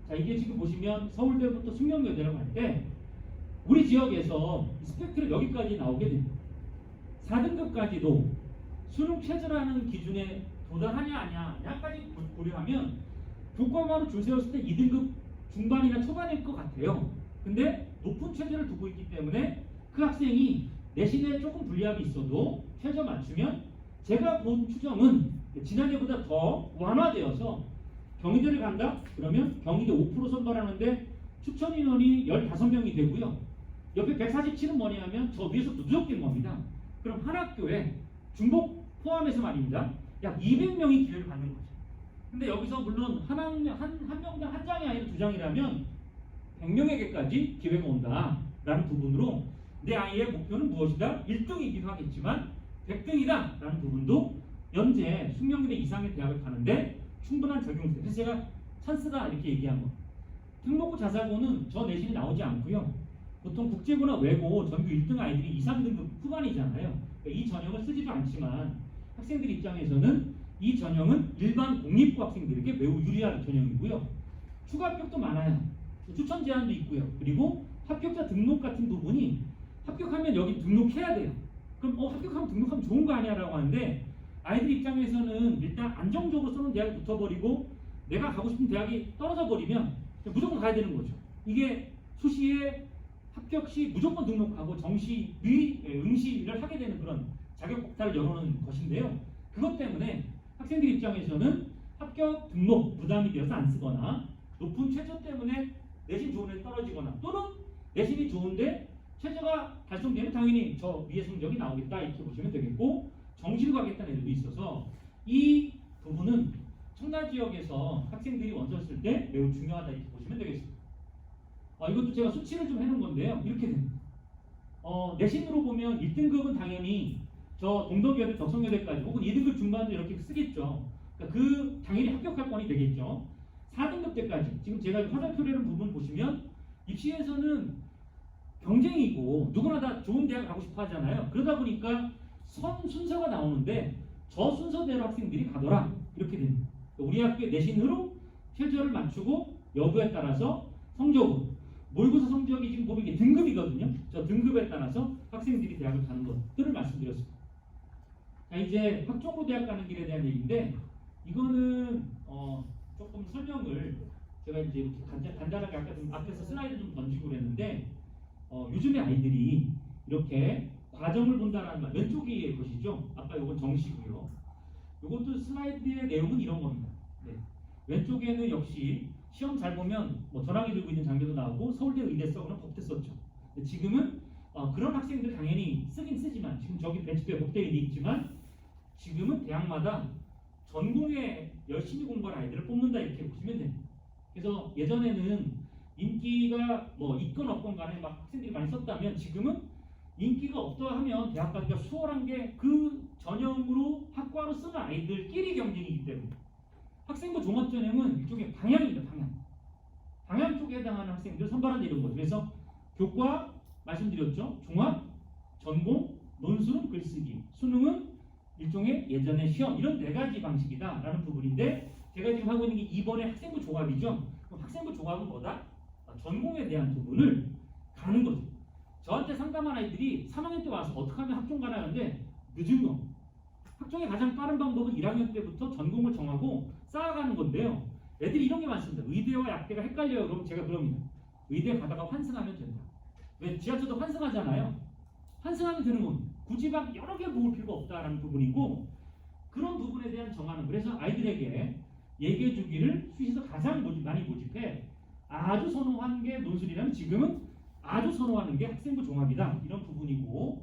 자, 이게 지금 보시면 서울대부터 숙명여대라고 할 때 우리 지역에서 스펙트를 여기까지 나오게 됩니다. 4등급까지도 수능 최저라는 기준에 도달하냐 아니냐까지 고려하면 교과만으로 줄 세웠을 때 2등급 중반이나 초반일 것 같아요. 근데 높은 최저를 두고 있기 때문에 그 학생이 내신에 조금 불리함이 있어도 최저 맞추면 제가 본 추정은 지난해보다 더 완화되어서 경희대를 간다? 그러면 경희대 5% 선발하는데 추천 인원이 15명이 되고요. 옆에 147은 뭐냐면 저 위에서 누적된 겁니다. 그럼 한 학교에 중복 포함해서 말입니다. 약 200명이 기회를 받는 거죠. 근데 여기서 물론 한 명당 한 장이 아니라 2장이라면 100명에게까지 기회가 온다라는 부분으로 내 아이의 목표는 무엇이다? 1등이기도 하겠지만 100등이다 라는 부분도 현재 숙명여대 이상의 대학을 가는데 충분한 적용세. 그래서 제가 찬스다 이렇게 얘기한 거. 특목고 자사고는 저 내신이 나오지 않고요. 보통 국제고나 외고 전교 1등 아이들이 2, 3등급 후반이잖아요. 그러니까 이 전형을 쓰지도 않지만 학생들 입장에서는 이 전형은 일반 공립고 학생들에게 매우 유리한 전형이고요. 추가 합격도 많아요. 추천 제한도 있고요. 그리고 합격자 등록 같은 부분이 합격하면 여기 등록해야 돼요. 그럼 합격하면 등록하면 좋은 거 아니야 라고 하는데 아이들 입장에서는 일단 안정적으로 쓰는 대학에 붙어버리고 내가 가고 싶은 대학이 떨어져 버리면 무조건 가야 되는 거죠. 이게 수시에 합격 시 무조건 등록하고 정시 응시를 하게 되는 그런 자격 폭탄을 열어놓은 것인데요. 그것 때문에 학생들 입장에서는 합격 등록 부담이 되어서 안 쓰거나 높은 최저 때문에 내신 좋은 애 떨어지거나 또는 내신이 좋은데 최저가 달성되면 당연히 저 위에 성적이 나오겠다 이렇게 보시면 되겠고 정시를 가겠다는 애들도 있어서 이 부분은 청라 지역에서 학생들이 원서 쓸 때 매우 중요하다 이렇게 보시면 되겠습니다. 이것도 제가 수치를 좀 해놓은 건데요. 이렇게 됩니다. 내신으로 보면 1등급은 당연히 저 동덕여대, 덕성여대까지 혹은 2등급 중반도 이렇게 쓰겠죠. 그러니까 그 당연히 합격할 건이 되겠죠. 4등급 때까지 지금 제가 화살표라는 부분 보시면 입시에서는 경쟁이고 누구나 다 좋은 대학 가고 싶어 하잖아요. 그러다 보니까 순서가 나오는데 저 순서대로 학생들이 가더라 이렇게 됩니다. 우리 학교의 내신으로 최저를 맞추고 여부에 따라서 성적으로 모의고사 성적이 지금 보면 이게 등급이거든요. 저 등급에 따라서 학생들이 대학을 가는 것들을 말씀드렸습니다. 자, 이제 학종으로 대학 가는 길에 대한 얘기인데 이거는 조금 설명을 제가 이제 이렇게 간단하게 아까 좀 앞에서 슬라이드 좀 던지고 그랬는데 요즘에 아이들이 이렇게 과정을 본다는 말 왼쪽이 보시죠. 아까 요건 정시고요. 요것도 슬라이드의 내용은 이런 겁니다. 네. 왼쪽에는 역시 시험 잘 보면 전화기 들고 있는 장면도 나오고 서울대 의대 써거나 법대 썼죠. 근데 지금은 그런 학생들 당연히 쓰긴 쓰지만 지금 저기 벤치표에 법대 의대 있지만 지금은 대학마다 전공에 열심히 공부한 아이들을 뽑는다 이렇게 보시면 됩니다. 그래서 예전에는 인기가 있건 없건 간에 막 학생들이 많이 썼다면 지금은 인기가 없다 하면 대학 가기가 수월한 게 그 전형으로 학과로 쓰는 아이들끼리 경쟁이기 때문에 학생부 종합전형은 일종의 방향입니다. 방향 쪽에 해당하는 학생들 선발한다 이런 거죠. 그래서 교과 말씀드렸죠. 종합, 전공, 논술은 글쓰기, 수능은 일종의 예전의 시험 이런 4가지 방식이다라는 부분인데 제가 지금 하고 있는 게 이번에 학생부 종합이죠. 그럼 학생부 종합은 뭐다? 전공에 대한 부분을 가는 거죠. 저한테 상담한 아이들이 3학년 때 와서 어떻게 하면 학종 가나 하는데 늦은 거. 학종의 가장 빠른 방법은 1학년 때부터 전공을 정하고 쌓아가는 건데요. 애들이 이런 게 많습니다. 의대와 약대가 헷갈려요. 그럼 제가 그럽니다. 의대 가다가 환승하면 된다. 왜 지하철도 환승하잖아요. 환승하면 되는 겁니다. 굳이 막 여러 개 모을 필요가 없다라는 부분이고 그런 부분에 대한 정하는 그래서 아이들에게 얘기해 주기를 수시에서 가장 많이 모집해 아주 선호하는 게 논술이라면 지금은 아주 선호하는 게 학생부 종합이다 이런 부분이고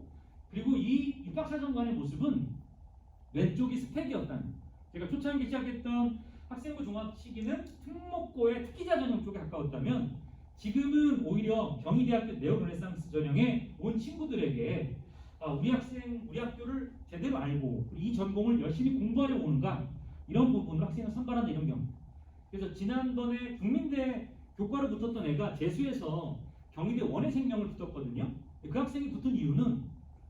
그리고 이 입학사정관의 모습은 왼쪽이 스펙이었다는 제가 초창기 시작했던 학생부 종합 시기는 특목고의 특기자 전형 쪽에 가까웠다면 지금은 오히려 경희대학교 네오르네상스 전형에 온 친구들에게 우리 학교를 제대로 알고 이 전공을 열심히 공부하려 오는가 이런 부분을 학생을 선발한다 이런 경우. 그래서 지난번에 국민대 교과로 붙었던 애가 재수해서 경희대 원예생명을 붙었거든요. 그 학생이 붙은 이유는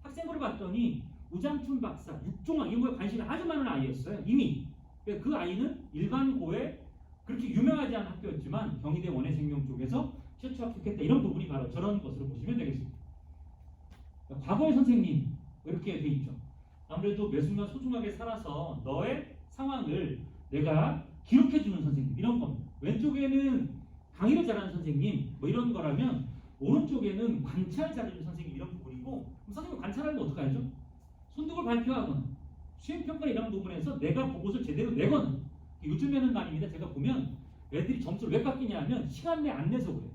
학생부를 봤더니 우장춘 박사, 육종학 이런 거에 관심이 아주 많은 아이였어요. 이미. 그 아이는 일반 고에 그렇게 유명하지 않은 학교였지만 경희대 원예생명 쪽에서 최초 합격했다. 이런 부분이 바로 저런 것으로 보시면 되겠습니다. 과거의 선생님 이렇게 돼 있죠. 아무래도 매 순간 소중하게 살아서 너의 상황을 내가 기록해주는 선생님 이런 겁니다. 왼쪽에는 강의를 잘하는 선생님 뭐 이런 거라면 오른쪽에는 관찰 잘해주는 선생님 이런 부분이고 그럼 선생님 관찰하면 어떡하죠? 손독을 발표하거나 수행평가 이런 부분에서 내가 보고서를 제대로 내거나 요즘에는 말입니다. 제가 보면 애들이 점수를 왜 깎이냐 하면 시간 내에 안 내서 그래요.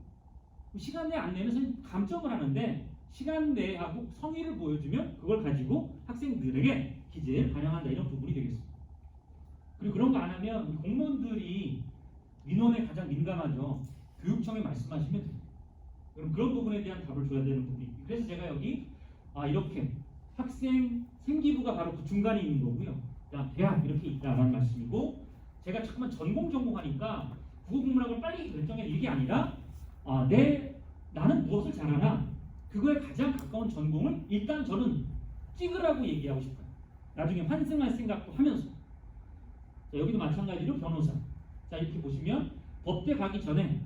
시간 내에 안 내면 선생님 감점을 하는데 시간 내에 하고 성의를 보여주면 그걸 가지고 학생들에게 기재에 반영한다 이런 부분이 되겠습니다. 그리고 그런 거 안 하면 우리 공무원들이 민원에 가장 민감하죠. 교육청에 말씀하시면 됩니다. 그럼 그런 부분에 대한 답을 줘야 되는 부분이 있고 그래서 제가 여기 이렇게 학생 생기부가 바로 그 중간에 있는 거고요. 그다음 대학 이렇게 있다라는 말씀이고 제가 잠깐만 전공하니까 국어국문학을 빨리 결정해 이게 아니라 나는 무엇을 잘하나 그거에 가장 가까운 전공을 일단 저는 찍으라고 얘기하고 싶어요. 나중에 환승할 생각도 하면서 자, 여기도 마찬가지로 변호사 자 이렇게 보시면 법대 가기 전에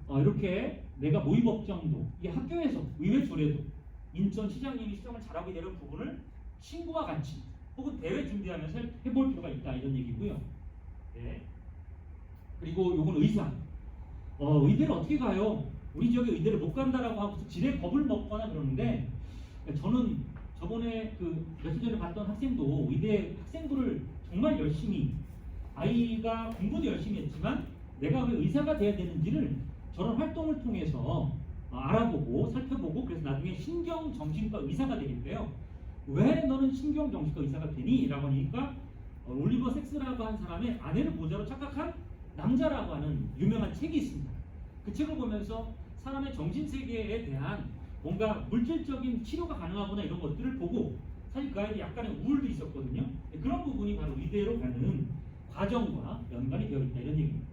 이렇게 내가 모의법정도 이게 학교에서 의회 조례도 인천시장님이 수정을 잘하고 되는 부분을 친구와 같이 혹은 대회 준비하면서 해볼 필요가 있다 이런 얘기고요. 네. 그리고 요건 의사 의대를 어떻게 가요? 우리 지역에 의대를 못 간다라고 하고 지뢰 겁을 먹거나 그러는데 저는 저번에 그 며칠 전에 봤던 학생도 의대 학생부를 정말 열심히 아이가 공부도 열심히 했지만 내가 왜 의사가 돼야 되는지를 저런 활동을 통해서 알아보고 살펴보고 그래서 나중에 신경정신과 의사가 되겠대요. 왜 너는 신경정신과 의사가 되니? 라고 하니까 올리버 섹스라고 한 사람의 아내를 모자로 착각한 남자라고 하는 유명한 책이 있습니다. 그 책을 보면서 사람의 정신세계에 대한 뭔가 물질적인 치료가 가능하거나 이런 것들을 보고 사실 그 아이는 약간의 우울도 있었거든요. 그런 부분이 바로 의대로 가는 과정과 연관이 되어 있다 이런 얘기입니다.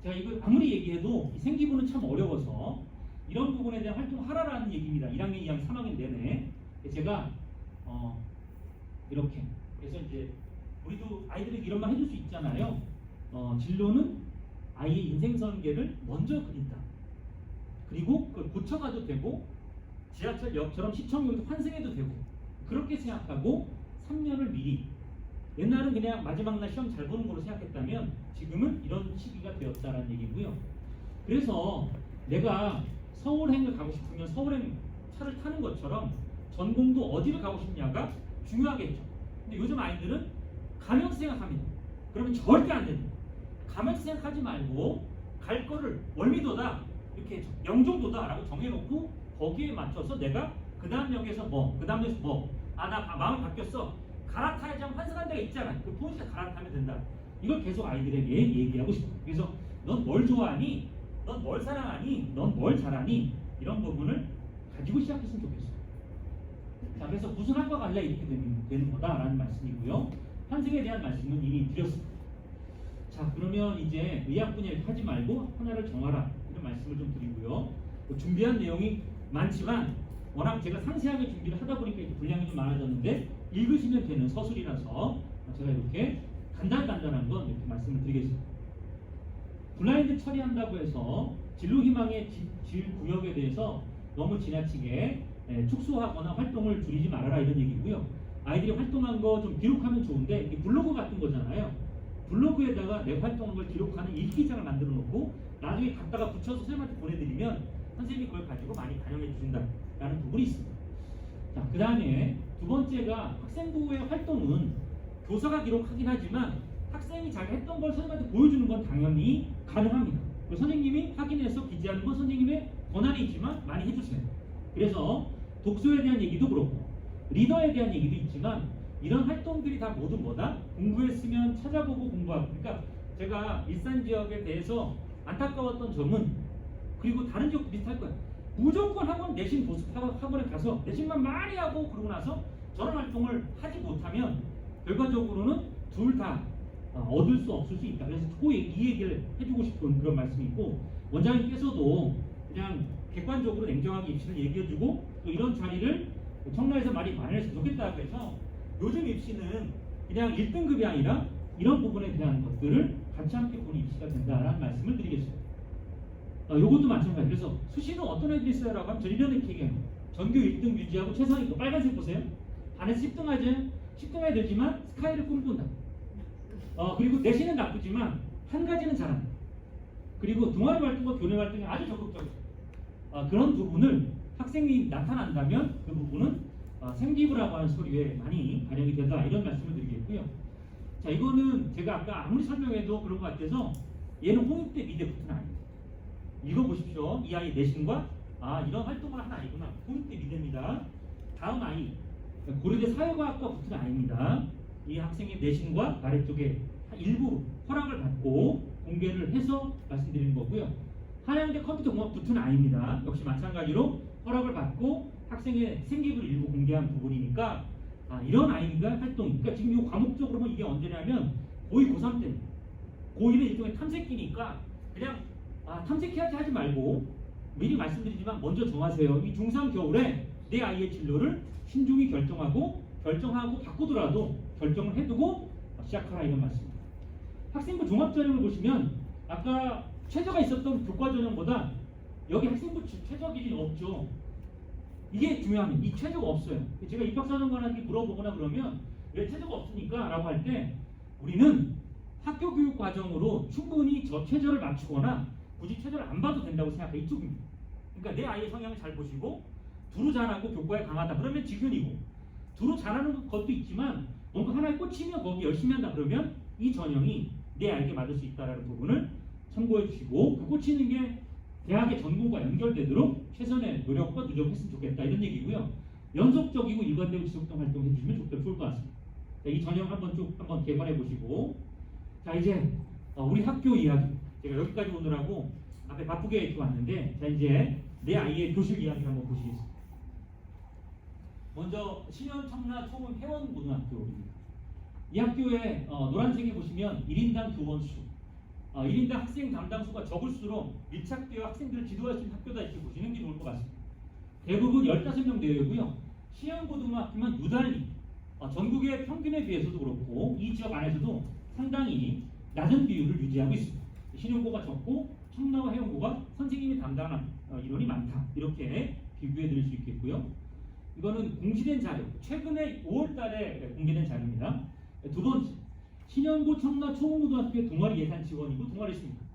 제가 이거 아무리 얘기해도 생기부는 참 어려워서 이런 부분에 대한 활동하라라는 얘기입니다. 1학년, 2학년, 3학년 내내 제가 이렇게 그래서 이제 우리도 아이들에게 이런 말 해줄 수 있잖아요. 진로는 아이의 인생 설계를 먼저 그린다. 그리고 그걸 고쳐가도 되고 지하철역처럼 시청역에서 환승해도 되고 그렇게 생각하고 3년을 미리 옛날은 그냥 마지막 날 시험 잘 보는 걸로 생각했다면 지금은 이런 시기가 되었다라는 얘기고요. 그래서 내가 서울행을 가고 싶으면 서울행 차를 타는 것처럼 전공도 어디를 가고 싶냐가 중요하겠죠. 근데 요즘 아이들은 가면서 생각합니다. 그러면 절대 안 됩니다. 가면서 생각하지 말고 갈 거를 월미도다 이렇게 영종도다라고 정해놓고 거기에 맞춰서 내가 그 다음 역에서 그 다음 역에서 나 마음이 바뀌었어. 갈아타야지 하면 환승한 데가 있잖아. 그 포인트 갈아타면 된다. 이걸 계속 아이들에게 얘기하고 싶어요. 그래서 넌 뭘 좋아하니? 넌 뭘 사랑하니? 넌 뭘 잘하니? 이런 부분을 가지고 시작했으면 좋겠어요. 자, 그래서 무슨 학과 갈래? 이렇게 되는 거다라는 말씀이고요. 환승에 대한 말씀은 이미 드렸습니다. 자, 그러면 이제 의학 분야 이렇게 하지 말고 하나를 정하라. 이런 말씀을 좀 드리고요. 준비한 내용이 많지만 워낙 제가 상세하게 준비를 하다 보니까 이렇게 분량이 좀 많아졌는데 읽으시면 되는 서술이라서 제가 이렇게 간단한 건 이렇게 말씀을 드리겠습니다. 블라인드 처리한다고 해서 진로 희망의 질 구역에 대해서 너무 지나치게 축소하거나 활동을 줄이지 말아라 이런 얘기고요. 아이들이 활동한 거 좀 기록하면 좋은데 이게 블로그 같은 거잖아요. 블로그에다가 내 활동한 걸 기록하는 일기장을 만들어 놓고 나중에 갖다가 붙여서 선생님한테 보내드리면 선생님이 그걸 가지고 많이 반영해 주신다라는 부분이 있습니다. 자, 그 다음에 두 번째가 학생부의 활동은 교사가 기록하긴 하지만 학생이 자기 했던 걸 선생님한테 보여주는 건 당연히 가능합니다. 그리고 선생님이 확인해서 기재하는 건 선생님의 권한이지만 많이 해주세요. 그래서 독서에 대한 얘기도 그렇고 리더에 대한 얘기도 있지만 이런 활동들이 다 모두 뭐다? 공부했으면 찾아보고 공부하고 그러니까 제가 일산 지역에 대해서 안타까웠던 점은 그리고 다른 지역도 비슷할 거예요. 무조건 학원 내신 보습 학원에 가서 내신만 많이 하고 그러고 나서 저런 활동을 하지 못하면 결과적으로는 둘 다 얻을 수 없을 수 있다. 그래서 이 얘기를 해주고 싶은 그런 말씀이 있고 원장님께서도 그냥 객관적으로 냉정하게 입시를 얘기해주고 또 이런 자리를 청라에서 많이 마련했으면 좋겠다고 해서 요즘 입시는 그냥 1등급이 아니라 이런 부분에 대한 것들을 같이 함께 보는 입시가 된다라는 말씀을 드리겠습니다. 요것도 마찬가지. 그래서 수시는 어떤 애들이 있어요? 라고 하면 저 이런 얘기해요. 전교 1등 유지하고 최상위 거 빨간색 보세요. 반에서 10등 하지 10등 해야 되지만 스카이를 꿈꾼다. 그리고 내신은 나쁘지만 한 가지는 잘한다. 그리고 동아리 활동과 교내 활동에 아주 적극적이다. 그런 부분을 학생이 나타난다면 그 부분은 생기부라고 하는 소리에 많이 반영이 된다. 이런 말씀을 드리겠고요. 자, 이거는 제가 아까 아무리 설명해도 그런 것 같아서 얘는 홍익대 미대부터는 아닙니다. 읽어보십시오. 이 아이 내신과 이런 활동을 한 아이구나. 홍익대 미대입니다. 다음 아이 고려대 사회과학과부터는 아닙니다. 이 학생의 내신과 아래쪽에 일부 허락을 받고 공개를 해서 말씀드리는 거고요. 한양대 컴퓨터공학부터는 아닙니다. 역시 마찬가지로 허락을 받고 학생의 생기부를 일부 공개한 부분이니까 이런 아이가 활동. 그러니까 지금 이 과목적으로 보면 이게 언제냐면 고2, 고3 때입니다. 고1은 일종의 탐색기니까 그냥 탐색해야지 하지 말고 미리 말씀드리지만 먼저 정하세요. 이 중3 겨울에 내 아이의 진로를 신중히 결정하고 바꾸더라도 결정을 해두고 시작하라 이런 말씀입니다. 학생부 종합전형을 보시면 아까 최저가 있었던 교과전형보다 여기 학생부 최저 기준이 없죠. 이게 중요합니다. 이 최저가 없어요. 제가 입학사정관한테 물어보거나 그러면 왜 최저가 없습니까? 라고 할 때 우리는 학교 교육 과정으로 충분히 저 최저를 맞추거나 굳이 최저를 안 봐도 된다고 생각해. 이쪽입니다. 그러니까 내 아이의 성향을 잘 보시고 두루 잘하고 교과에 강하다 그러면 직윤이고, 두루 잘하는 것도 있지만 뭔가 하나에 꽂히면 거기 열심히 한다 그러면 이 전형이 내 아이에게 맞을 수 있다는 부분을 참고해 주시고, 그 꽂히는 게 대학의 전공과 연결되도록 최선의 노력과 누적했으면 좋겠다 이런 얘기고요. 연속적이고 일관되고 지속적 활동 해주시면 좋을 것 같습니다. 자, 이 전형 한번 개발해 보시고, 자 이제 우리 학교 이야기, 제가 여기까지 오느라고 앞에 바쁘게 이렇게 왔는데, 자 이제 내 아이의 교실 이야기 한번 보시겠습니다. 먼저 신현 청라 초문 회원고등학교입니다. 이 학교에 노란색에 보시면 1인당 교원 수, 1인당 학생 담당수가 적을수록 밀착되어 학생들을 지도할 수 있는 학교다 이렇게 보시는 게 좋을 것 같습니다. 대부분 15명 되고요. 시흥고등학교만 유달리 전국의 평균에 비해서도 그렇고 이 지역 안에서도 상당히 낮은 비율을 유지하고 있습니다. 신흥고가 적고 청라와 해운고가 선생님이 담당한 인원이 많다. 이렇게 비교해 드릴 수 있겠고요. 이거는 공시된 자료, 최근에 5월달에 공개된 자료입니다. 두 번째, 신현고 청라 초문고등학교의 동아리 예산 지원이고 동아리 수입니다.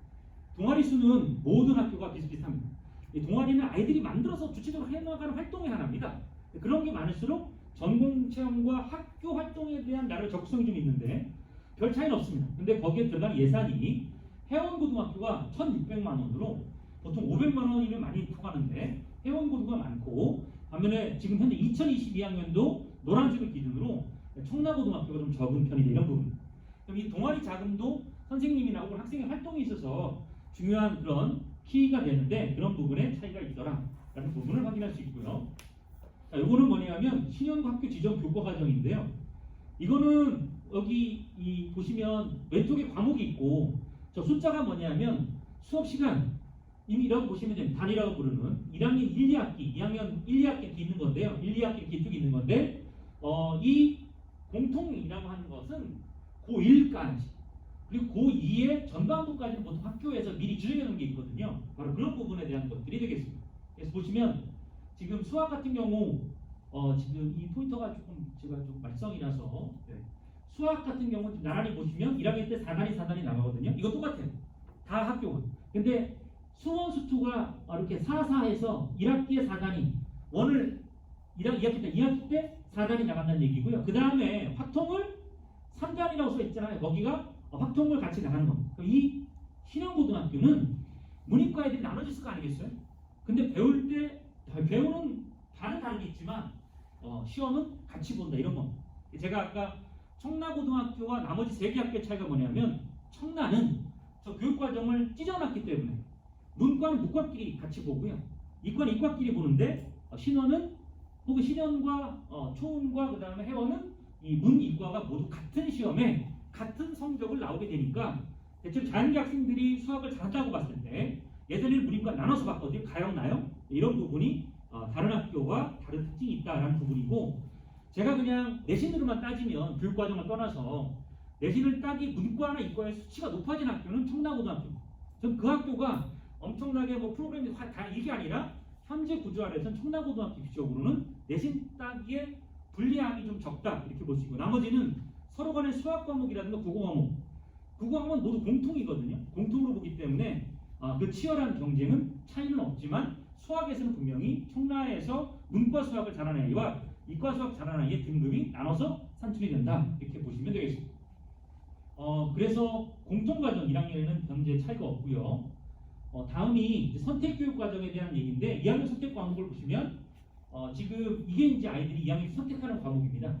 동아리 수는 모든 학교가 비슷비슷합니다. 이 동아리는 아이들이 만들어서 주체적으로 해나가는 활동의 하나입니다. 그런 게 많을수록 전공 체험과 학교 활동에 대한 나름의 적성이 좀 있는데 별 차이는 없습니다. 근데 거기에 들어간 예산이 해원고등학교가 1,600만 원으로 보통 500만 원이면 많이 들어가는데 해원고등가 많고, 반면에 지금 현재 2022학년도 노란색을 기준으로 청라고등학교가 좀 적은 편이다 이런 부분. 그럼 이 동아리 자금도 선생님이나 혹은 학생의 활동에 있어서 중요한 그런 키가 되는데 그런 부분에 차이가 있더라라는 부분을 확인할 수 있고요. 자, 이거는 뭐냐면 신현고 학교 지정 교과 과정인데요. 이거는 여기 보시면 왼쪽에 과목이 있고 저 숫자가 뭐냐면 수업 시간 이라고 보시면 됩니다. 단위라고 부르는 1학년 1, 2학기, 2학년 1, 2학기 이렇게 있는 건데요. 1, 2학기 이렇게 쭉 있는 건데 이 공통이라고 하는 것은 고1까지 그리고 고2의 전반부까지는 보통 학교에서 미리 지정해 놓은 게 있거든요. 바로 그런 부분에 대한 것들이 되겠습니다. 그래서 보시면 지금 수학 같은 경우 지금 이 포인터가 제가 좀 말썽이라서 수학 같은 경우 나란히 보시면 1학년 때 4단위 나가거든요. 이거 똑같아요. 다 학교가. 근데 수원 수투가 이렇게 4에서 1학기에 4단위, 원을 2학기 때 2학기 때 4단위 나간다는 얘기고요. 그 다음에 확통을 3단위라고 써 있잖아요. 거기가 확통을 같이 나가는 겁니다. 이 신현고등학교는 문이과 애들이 나눠졌을 거 아니겠어요? 근데 배울 때 배우는 다르게 있지만 시험은 같이 본다 이런 겁니다. 제가 아까 청라고등학교와 나머지 3개 학교의 차이가 뭐냐면 청라는 저 교육과정을 찢어놨기 때문에 문과는 문과끼리 같이 보고요. 이과는 이과끼리 보는데 신원은 혹은 신현과 초음과 그 다음에 해원은 이 문, 이과가 모두 같은 시험에 같은 성적을 나오게 되니까 대체로 자연계 학생들이 수학을 잘한다고 봤을 때 예전에는 문이과 나눠서 봤거든요. 가형나형 이런 부분이 다른 학교와 다른 특징이 있다라는 부분이고, 제가 그냥 내신으로만 따지면 교육과정을 떠나서 내신을 따기 문과나 이과의 수치가 높아진 학교는 청라고등학교입니다. 전 그 학교가 엄청나게 뭐 프로그램이 다 이게 아니라 현재 구조 아래서는 청라고등학교 기적으로는 내신 따기에 불리함이 좀 적다 이렇게 볼 수 있고, 나머지는 서로 간의 수학 과목이라든가 국어 과목은 모두 공통이거든요. 공통으로 보기 때문에 그 치열한 경쟁은 차이는 없지만 수학에서는 분명히 청라에서 문과 수학을 잘하는 아이와 이과 수학 잘하는 아이의 등급이 나눠서 산출이 된다 이렇게 보시면 되겠습니다. 그래서 공통과정 1학년에는 현재 차이가 없고요. 다음이 선택교육 과정에 대한 얘기인데, 2학년 선택 과목을 보시면 지금 이게 이제 아이들이 2학년 선택하는 과목입니다.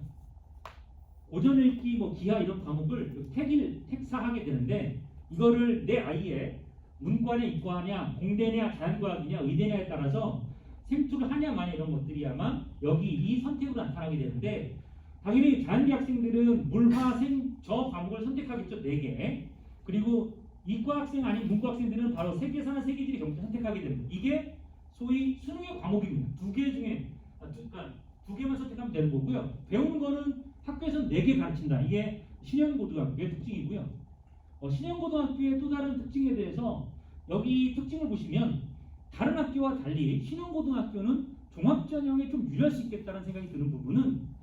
고전 읽기, 뭐 기하 이런 과목을 택사하게 되는데, 이거를 내 아이의 문과냐 이과냐 공대냐 자연과학이냐 의대냐에 따라서 생투를 하냐 마냐 이런 것들이 아마 여기 이 선택으로 나타나게 되는데, 당연히 자연계 학생들은 물화생 저 과목을 선택하겠죠. 4개. 그리고 이과 학생 아닌 문과 학생들은 바로 세계사나 세계지리 경제 선택하게 됩니다. 이게 소위 수능의 과목입니다. 2개 중에 그러니까 2개만 선택하면 되는 거고요. 배우는 거는 학교에서는 4개 가르친다. 이게 신현고등학교의 특징이고요. 신현고등학교의 또 다른 특징에 대해서 여기 특징을 보시면, 다른 학교와 달리 신현고등학교는 종합전형에 좀 유리할 수 있겠다는 생각이 드는 부분은,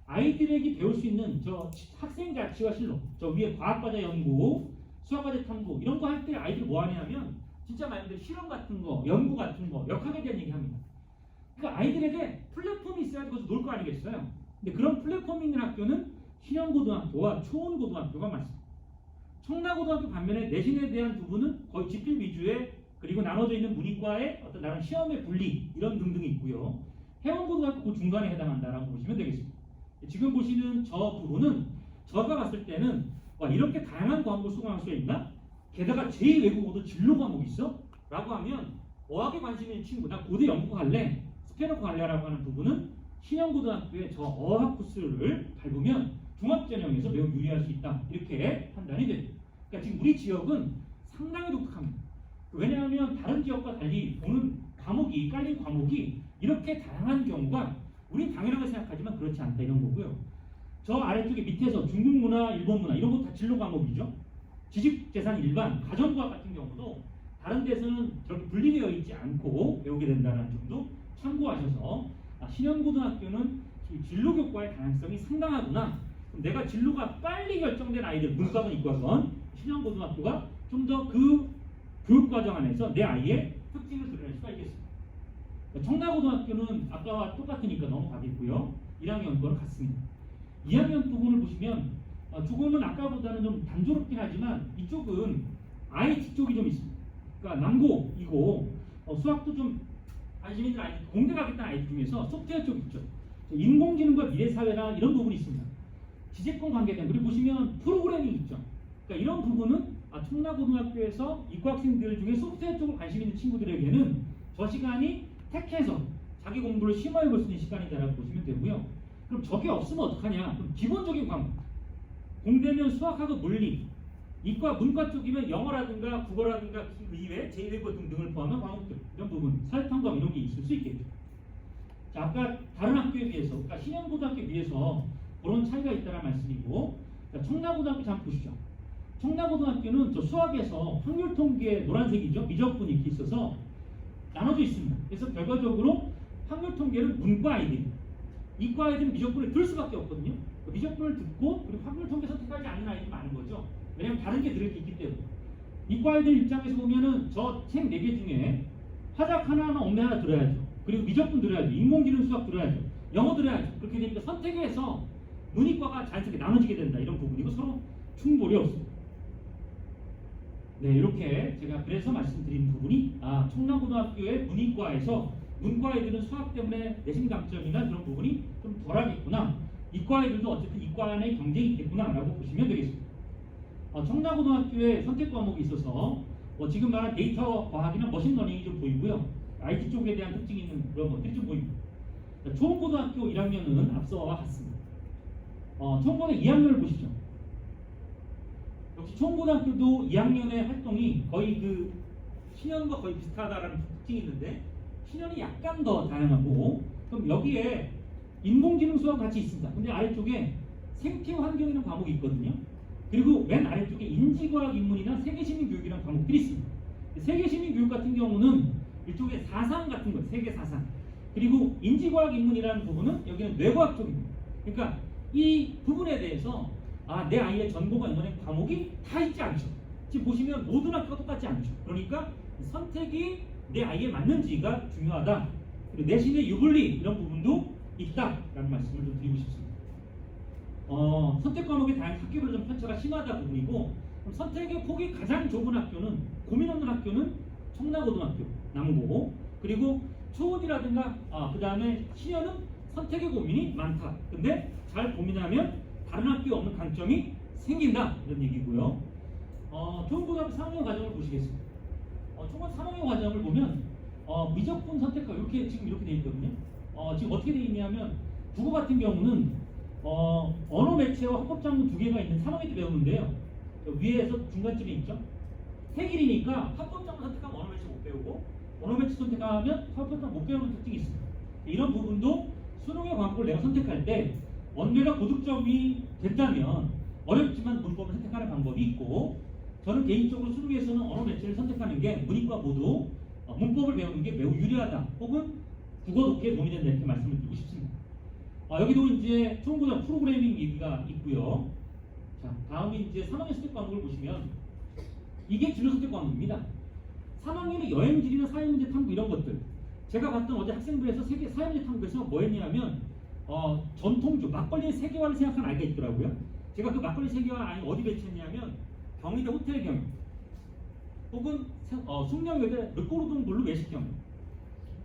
아이들에게 배울 수 있는 저 학생 가치와 실력, 저 위에 과학과제 연구, 수학과제 탐구 이런 거 할 때 아이들이 뭐 하냐면 진짜 말 그대로 실험 같은 거, 연구 같은 거, 역학에 대한 얘기 합니다. 그러니까 아이들에게 플랫폼이 있어야 거기서 놀 거 아니겠어요? 근데 그런 플랫폼이 있는 학교는 신현고등학교와 초원고등학교가 많습니다. 청라고등학교 반면에 내신에 대한 부분은 거의 집필 위주의, 그리고 나눠져 있는 문이과의 어떤 나름 시험의 분리 이런 등등이 있고요. 해원고등학교 그 중간에 해당한다라고 보시면 되겠습니다. 지금 보시는 저 부분은 제가 봤을 때는 와, 이렇게 다양한 과목을 수강할 수 있나? 게다가 제2외국어도 진로 과목이 있어? 라고 하면 어학에 관심 있는 친구, 나 고대 영국 갈래, 스페인어 갈래라고 하는 부분은 신현고등학교의 저 어학 코스를 밟으면 종합전형에서 매우 유리할 수 있다 이렇게 판단이 됩니다. 그러니까 지금 우리 지역은 상당히 독특합니다. 왜냐하면 다른 지역과 달리 보는 과목이, 깔린 과목이 이렇게 다양한 경우가 우린 당연하게 생각하지만 그렇지 않다 이런 거고요. 저 아래쪽에 밑에서 중국 문화, 일본 문화 이런 거 다 진로 과목이죠. 지식재산 일반, 가정과학 같은 경우도 다른 데서는 저렇게 분리되어 있지 않고 배우게 된다는 점도 참고하셔서 신현고등학교는 진로 교과의 다양성이 상당하구나. 그럼 내가 진로가 빨리 결정된 아이들, 문과건 이과건 신현고등학교가 좀 더 그 교육과정 안에서 내 아이의 특징을 드러낼 수가 있겠습니다. 청라고등학교는 아까와 똑같으니까 넘어가겠고요. 1학년 거는 같습니다. 2학년 부분을 보시면 조금은 아까보다는 좀 단조롭긴 하지만 이쪽은 IT 쪽이 좀 있습니다. 그러니까 남고이고 수학도 좀 관심 있는 아이들, 공대 가겠다는 아이들 중에서 소프트웨어 쪽 있죠. 인공지능과 미래사회나 이런 부분이 있습니다. 지재권 관계된, 그리고 보시면 프로그래밍 있죠. 그러니까 이런 부분은 청라고등학교에서 이과 학생들 중에 소프트웨어 쪽으로 관심 있는 친구들에게는 저 시간이 택해서 자기 공부를 심화해 볼 수 있는 시간이다라고 보시면 되고요. 그럼 저게 없으면 어떡하냐? 그럼 기본적인 과목, 공대면 수학하고 물리, 이과 문과 쪽이면 영어라든가 국어라든가 이외 제2외국어 등등을 포함한 과목들, 이런 부분, 사회탐구학 이런 게 있을 수 있겠죠. 자, 아까 다른 학교에 비해서, 그러니까 신현고등학교에 비해서 그런 차이가 있다는 말씀이고, 자, 청라고등학교 잠깐 보시죠. 청라고등학교는 저 수학에서 확률 통계 노란색이죠. 미적분이 이렇게 있어서 나눠져 있습니다. 그래서 결과적으로 확률 통계를 문과 아이들이, 이과 아이들은 미적분을 들 수밖에 없거든요. 미적분을 듣고 그리고 확률 통계 선택하지 않는 아이들이 많은 거죠. 왜냐하면 다른 게 들을 게 있기 때문에. 이과 아이들 입장에서 보면은 저 책 4개 중에 화작 하나하나 엄매 하나 들어야죠. 그리고 미적분 들어야죠. 인공지능 수학 들어야죠. 영어 들어야죠. 그렇게 되니까 선택해서 문이과가 자연스럽게 나눠지게 된다. 이런 부분이고 서로 충돌이 없습니다. 네, 이렇게 제가 그래서 말씀드린 부분이 청라고등학교의 문이과에서 문과 아이들은 수학 때문에 내신 감점이나 그런 부분이 좀 덜하겠구나. 이과 아이들도 어쨌든 이과 안에 경쟁이 있겠구나 라고 보시면 되겠습니다. 청라고등학교에 선택 과목이 있어서 지금 말한 데이터 과학이나 머신러닝이 좀 보이고요. IT 쪽에 대한 특징이 있는 그런 것들이 좀 보입니다. 초원고등학교 1학년은 앞서와 같습니다. 초원고등 2학년을 보시죠. 역시 초원고등학교도 2학년의 활동이 거의 그 신현과 거의 비슷하다라는 특징이 있는데 신현이 약간 더 다양하고 그럼 여기에 인공지능 수학과 같이 있습니다. 근데 아래쪽에 생태 환경이라는 과목이 있거든요. 그리고 맨 아래쪽에 인지과학 인문이나 세계시민교육이라는 과목들이 있습니다. 세계시민교육 같은 경우는 일종의 사상 같은 거예요. 세계 사상. 그리고 인지과학 인문이라는 부분은 여기는 뇌과학 쪽입니다. 그러니까 이 부분에 대해서 내 아이의 전공과 이번에 과목이 다 있지 않죠. 지금 보시면 모든 학교가 똑같지 않죠. 그러니까 선택이 내 아이에 맞는지가 중요하다. 그리고 내신의 유불리 이런 부분도 있다라는 말씀을 좀 드리고 싶습니다. 선택 과목의 다양한 학교별 좀 편차가 심하다 부분이고 그럼 선택의 폭이 가장 좁은 학교는 고민 없는 학교는 청라고등학교 남고고 그리고 초원이라든가 그 다음에 신현은 선택의 고민이 많다. 근데 잘 고민하면 다른 학교에 없는 강점이 생긴다 이런 얘기고요. 초원고등학교 3학년 과정을 보시겠습니다. 초원 3학년 과정을 보면 미적분 선택과 이렇게 지금 이렇게 되어 있거든요. 지금 어떻게 되어 있냐면 국어 같은 경우는 언어 매체와 합법 장문 두 개가 있는 3학년 때 배우는데요. 위에서 중간쯤에 있죠. 세길이니까 합법 장문 선택하면 언어 매체 못 배우고 언어 매체 선택하면 합법 장문 못 배우는 특징이 있습니다. 이런 부분도 수능의 과목을 내가 선택할 때 언어가 고득점이 됐다면 어렵지만 문법을 선택하는 방법이 있고 저는 개인적으로 수능에서는 언어 매체를 선택하는 게 문이과 모두 문법을 배우는 게 매우 유리하다 혹은 국어 독해에 도움이 된다 이렇게 말씀을 드리고 싶습니다. 여기도 이제 초중고등 프로그래밍 얘기가 있고요. 자, 다음이 이제 3학년 선택 과목을 보시면 이게 진로 선택 과목입니다. 3학년의 여행지리나 사회문제 탐구 이런 것들 제가 봤던 어제 학생부에서 사회문제 탐구에서 뭐 했냐면 전통주 막걸리 세계화를 생각한 아이가 있더라고요. 제가 그 막걸리 세계화 아이 어디 배치했냐면 경희대 호텔 경영 혹은 숙명여대 르꼬르동 블루 외식 경영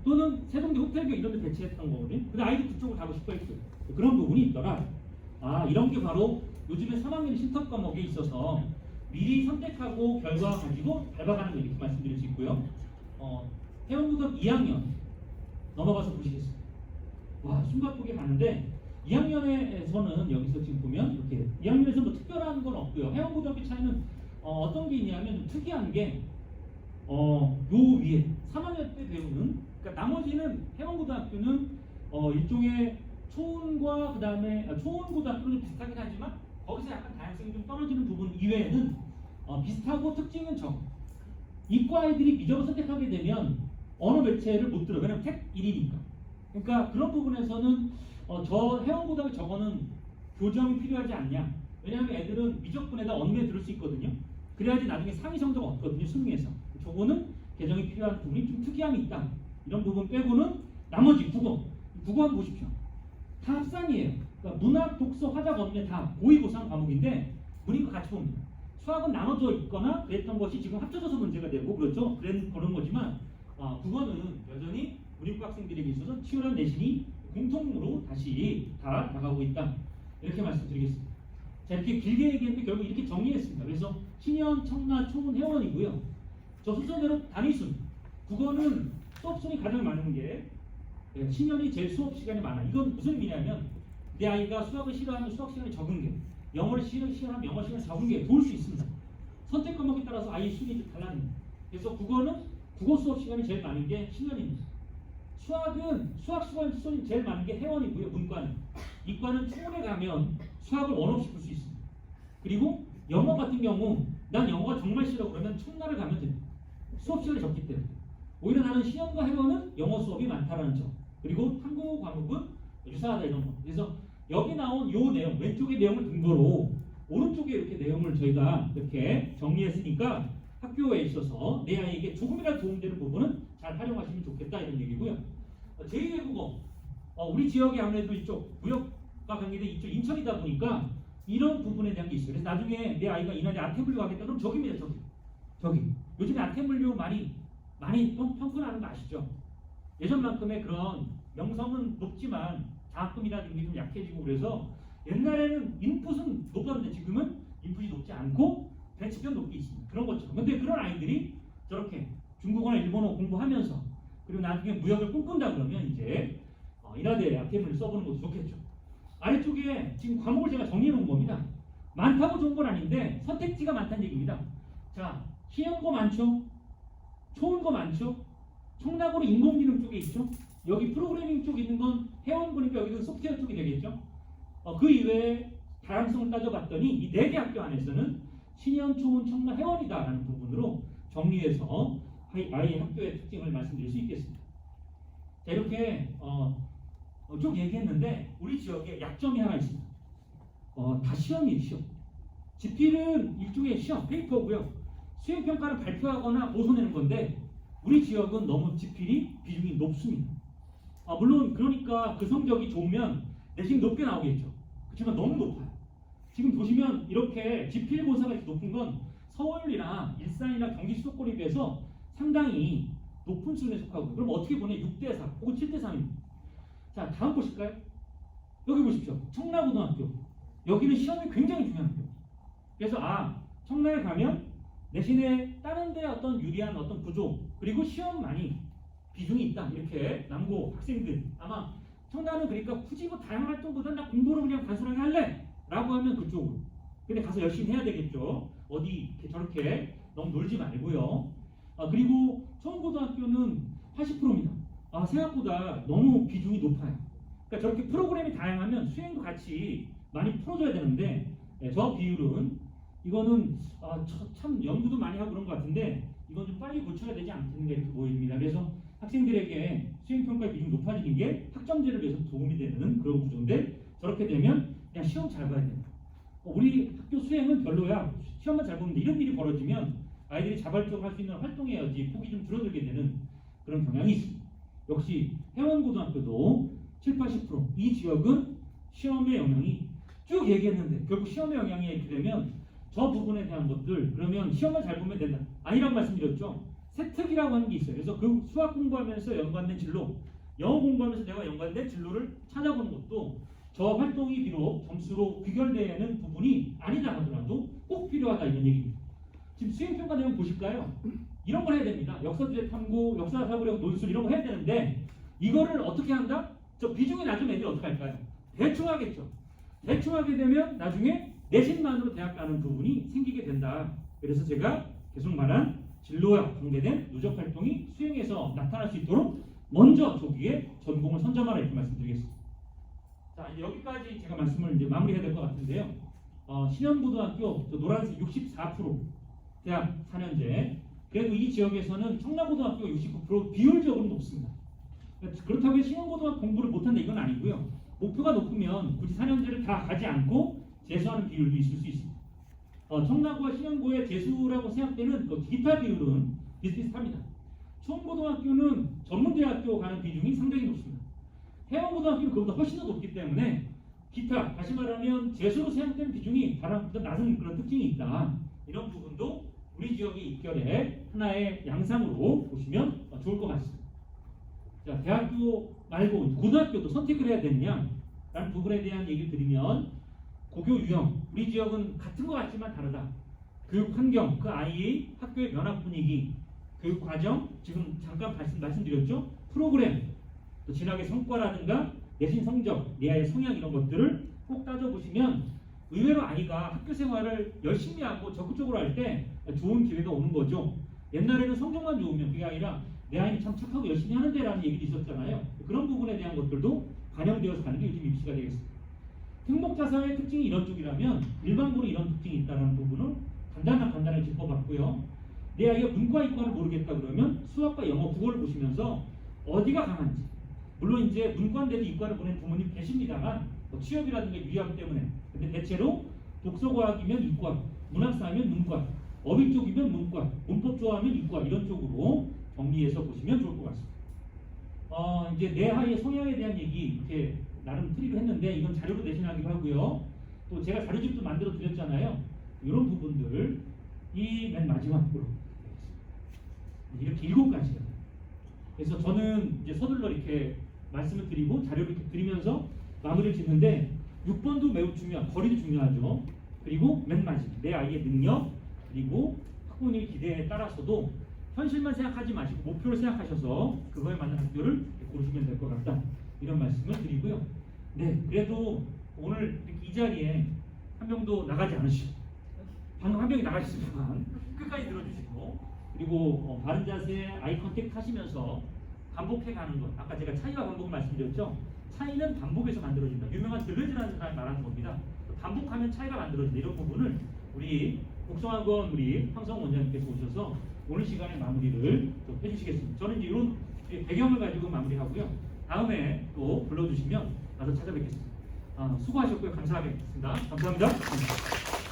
또는 세종대 호텔 경영 이런 데 배치했던 거거든요. 근데 아이도 그쪽으로 가고 싶어 했어요. 그런 부분이 있더라. 이런 게 바로 요즘에 3학년 신턱 과목에 있어서 미리 선택하고 결과 가지고 밟아가는 거 이렇게 말씀드릴 수 있고요. 해운고등 2학년 넘어가서 보시겠습니다. 와, 숨가쁘게 가는데 2학년에서는 여기서 지금 보면 이렇게 2학년에서 뭐 특별한 건 없고요. 해운고등학교 차이는 어떤 게 있냐면 좀 특이한 게 요 위에 3학년 때 배우는 그러니까 나머지는 해운고등학교는 일종의 초원과 그 다음에 초원고등학교는 비슷하긴 하지만 거기서 약간 다양성이 좀 떨어지는 부분 이외에는 비슷하고 특징은 적. 이과 아이들이 미적을 선택하게 되면 언어 매체를 못 들어요. 왜냐면 책 1이니까. 그러니까 그런 부분에서는 저 해운고등학교 저거는 교정이 필요하지 않냐. 왜냐하면 애들은 미적분에다 언어에 들을 수 있거든요. 그래야지 나중에 상위 성적 얻거든요. 수능에서. 저거는 개정이 필요한 부분이 좀 특이함이 있다. 이런 부분 빼고는 나머지 국어 한번 보십시오. 다 합산이에요. 그러니까 문학, 독서, 화작, 언어 다 고의고상 과목인데 문이과 같이 봅니다. 수학은 나눠져 있거나 그랬던 것이 지금 합쳐져서 문제가 되고 그렇죠. 그런 거지만 국어는 여전히 문이과 학생들에게 있어서 치열한 내신이 공통으로 다시 다 나가고 있다. 이렇게 말씀드리겠습니다. 자, 이렇게 길게 얘기했는데 결국 이렇게 정리했습니다. 그래서 신현, 청라, 초원, 해원이고요. 저 순서대로 단위순. 국어는 수업순이 가장 많은 게 신현이 제일 수업 시간이 많아. 이건 무슨 의미냐면 내 아이가 수학을 싫어하면 수학 시간이 적은 게 영어를 싫어하면 영어 시간이 적은 게 도울 수 있습니다. 선택 과목에 따라서 아이의 순위 달라집니다. 그래서 국어는 국어 수업 시간이 제일 많은 게 신현입니다. 수학은 수학 시간이 제일 많은 게 해원이고요. 문과는. 이과는 초원에 가면 수학을 원 없이 풀 수 있습니다. 그리고 영어 같은 경우 난 영어가 정말 싫어 그러면 청라를 가면 됩니다. 수업 시간이 적기 때문에. 오히려 나는 시험과 해원은 영어 수업이 많다라는 점. 그리고 탐구 과목은 유사하다 이런 거. 그래서 여기 나온 요 내용, 왼쪽의 내용을 근거로 오른쪽에 이렇게 내용을 저희가 이렇게 정리했으니까 학교에 있어서 내 아이에게 조금이라도 도움되는 부분은 잘 활용하시면 좋겠다 이런 얘기고요. 제2외 국어. 우리 지역이 아무래도 이쪽 무역과 관계된 이쪽 인천이다 보니까 이런 부분에 대한 게 있어요. 그래서 나중에 내 아이가 이날에 아태물류 가겠다 그럼 저기입니다. 저기. 요즘에 아태물류 많이 평가하는 거 아시죠? 예전만큼의 그런 명성은 높지만 장학금이라는 게 좀 약해지고 그래서 옛날에는 인풋은 높았는데 지금은 인풋이 높지 않고 배치편 높게 있습니다. 그런 것처럼. 근데 그런 아이들이 저렇게 중국어나 일본어 공부하면서 그리고 나중에 무역을 꿈꾼다 그러면 이제 인하대에 아태물을 써보는 것도 좋겠죠. 아래쪽에 지금 과목을 제가 정리해 놓은 겁니다. 많다고 좋은 건 아닌데 선택지가 많다는 얘기입니다. 자, 시험고 많죠? 좋은 거 많죠? 청락으로 인공지능 쪽에 있죠? 여기 프로그래밍 쪽에 있는 건 회원부니까 여기서 소프트웨어 쪽이 되겠죠? 그 이외에 다양성을 따져봤더니 이 4개 학교 안에서는 신현, 초원, 청락, 회원이다라는 부분으로 정리해서 아이 학교의 특징을 말씀드릴 수 있겠습니다. 자, 이렇게 쭉 얘기했는데 우리 지역에 약점이 하나 있습니다. 다 시험이에요, 시험. 지필은 일종의 시험, 페이퍼고요. 수행평가는 발표하거나 보소내는 건데 우리 지역은 너무 지필이 비중이 높습니다. 물론 그러니까 그 성적이 좋으면 내신 높게 나오겠죠. 그렇지만 너무 높아요. 지금 보시면 이렇게 지필고사가 높은 건 서울이나 일산이나 경기 수도권에 비해서 상당히 높은 수준에 속하고 그럼 어떻게 보내? 6대4 혹은 7대3입니다. 자, 다음 보실까요? 여기 보십시오. 청라고등학교. 여기는 시험이 굉장히 중요한 학교. 그래서 청라에 가면 내신에 다른 데 어떤 유리한 어떤 구조 그리고 시험만이 비중이 있다. 이렇게 남고 학생들 아마 청라는 그러니까 굳이 뭐 다양한 활동보다 나 공부를 그냥 단순하게 할래 라고 하면 그쪽으로. 근데 가서 열심히 해야 되겠죠. 어디 저렇게 너무 놀지 말고요. 그리고 청고등학교는 80%입니다. 생각보다 너무 비중이 높아요. 그러니까 저렇게 프로그램이 다양하면 수행도 같이 많이 풀어줘야 되는데 저 비율은 이거는 참 연구도 많이 하고 그런 것 같은데 이건 좀 빨리 고쳐야 되지 않겠는가 이렇게 보입니다. 그래서 학생들에게 수행평가의 비중이 높아지는 게 학점제를 위해서 도움이 되는 그런 구조인데 저렇게 되면 그냥 시험 잘 봐야 됩니다. 우리 학교 수행은 별로야. 시험만 잘 보는데 이런 일이 벌어지면 아이들이 자발적으로 할 수 있는 활동해야지 폭이 좀 줄어들게 되는 그런 경향이 있습니다. 역시 회원고등학교도 7, 80% 이 지역은 시험의 영향이 쭉 얘기했는데 결국 시험의 영향이 이렇게 되면 저 부분에 대한 것들 그러면 시험만 잘 보면 된다. 아니라고 말씀드렸죠. 세특이라고 하는 게 있어요. 그래서 그 수학 공부하면서 연관된 진로, 영어 공부하면서 내가 연관된 진로를 찾아보는 것도 저 활동이 비록 점수로 귀결되는 부분이 아니다 하더라도 꼭 필요하다 이런 얘기입니다. 지금 수행평가 내용 보실까요? 이런 걸 해야 됩니다. 역사주제 탐구, 역사사고력 논술 이런 거 해야 되는데 이거를 어떻게 한다? 저 비중이 낮은 애들이 어떻게 할까요? 대충 하겠죠. 대충 하게 되면 나중에 내신만으로 대학 가는 부분이 생기게 된다. 그래서 제가 계속 말한 진로와 관계된 누적 활동이 수행에서 나타날 수 있도록 먼저 조기에 전공을 선점하라 이렇게 말씀드리겠습니다. 자, 이제 여기까지 제가 말씀을 이제 마무리해야 될 것 같은데요. 신현고등학교 노란색 64% 대학 4년제. 그리고 이 지역에서는 청라고등학교가 69% 비율적으로 높습니다. 그렇다고 해서 신현고등학교 공부를 못한다 이건 아니고요. 목표가 높으면 굳이 4년제를 다 가지 않고 재수하는 비율도 있을 수 있습니다. 청라고와 신현고의 재수라고 생각되는 기타 비율은 비슷비슷합니다. 초원고등학교는 전문대학교 가는 비중이 상당히 높습니다. 해원고등학교는 그보다 훨씬 더 높기 때문에 기타, 다시 말하면 재수로 생각되는 비중이 다른 낮은 그런 특징이 있다. 이런 부분도 우리 지역의 입결의 하나의 양상으로 보시면 좋을 것 같습니다. 자, 대학교 말고 고등학교도 선택을 해야 되느냐라는 부분에 대한 얘기를 드리면 고교 유형, 우리 지역은 같은 것 같지만 다르다. 교육 환경, 그 아이의 학교의 면학 분위기, 교육 과정, 지금 잠깐 말씀드렸죠. 프로그램, 또 진학의 성과라든가 내신 성적, 내 아이의 성향 이런 것들을 꼭 따져보시면 의외로 아이가 학교 생활을 열심히 하고 적극적으로 할 때 좋은 기회가 오는 거죠. 옛날에는 성적만 좋으면 그게 아니라 내 아이는 참 착하고 열심히 하는데 라는 얘기도 있었잖아요. 그런 부분에 대한 것들도 반영되어서 가는 게 요즘 입시가 되겠습니다. 행복자산의 특징이 이런 쪽이라면 일반고는 이런 특징이 있다는 부분을 간단하게 짚어봤고요. 내 아이가 문과 이과를 모르겠다 그러면 수학과 영어, 국어를 보시면서 어디가 강한지, 물론 이제 문과인데도 이과를 보낸 부모님 계십니다만 취업이라든가 유리함 때문에 근데 대체로 독서과학이면 이과, 문학사면 문과, 어휘 쪽이면 문과, 문법 좋아하면 이과 이런 쪽으로 정리해서 보시면 좋을 것 같습니다. 이제 내 아이의 성향에 대한 얘기 이렇게 나름 트리를 했는데 이건 자료로 내신하기로 하고요. 또 제가 자료집도 만들어 드렸잖아요. 이런 부분들 이 맨 마지막으로 이렇게 7가지예요. 그래서 저는 이제 서둘러 이렇게 말씀을 드리고 자료를 이렇게 드리면서 마무리를 짓는데 6번도 매우 중요한, 거리도 중요하죠. 그리고 맨 마지막 내 아이의 능력 그리고 학부모님의 기대에 따라서도 현실만 생각하지 마시고 목표를 생각하셔서 그거에 맞는 학교를 고르시면 될 것 같다. 이런 말씀을 드리고요. 네, 그래도 오늘 이 자리에 한 명도 나가지 않으시고 방금 한 명이 나가셨지만 끝까지 들어주시고 그리고 바른 자세, 아이 컨택트 하시면서 반복해 가는 것. 아까 제가 차이와 반복을 말씀드렸죠. 차이는 반복에서 만들어진다. 유명한 들레즈라는 사람이 말하는 겁니다. 반복하면 차이가 만들어진다. 이런 부분을 우리 곡성학원 우리 황성 원장님께서 오셔서 오늘 시간에 마무리를 좀 해주시겠습니다. 저는 이제 이런 배경을 가지고 마무리하고요. 다음에 또 불러주시면 가서 찾아뵙겠습니다. 수고하셨고요. 감사하겠습니다. 감사합니다.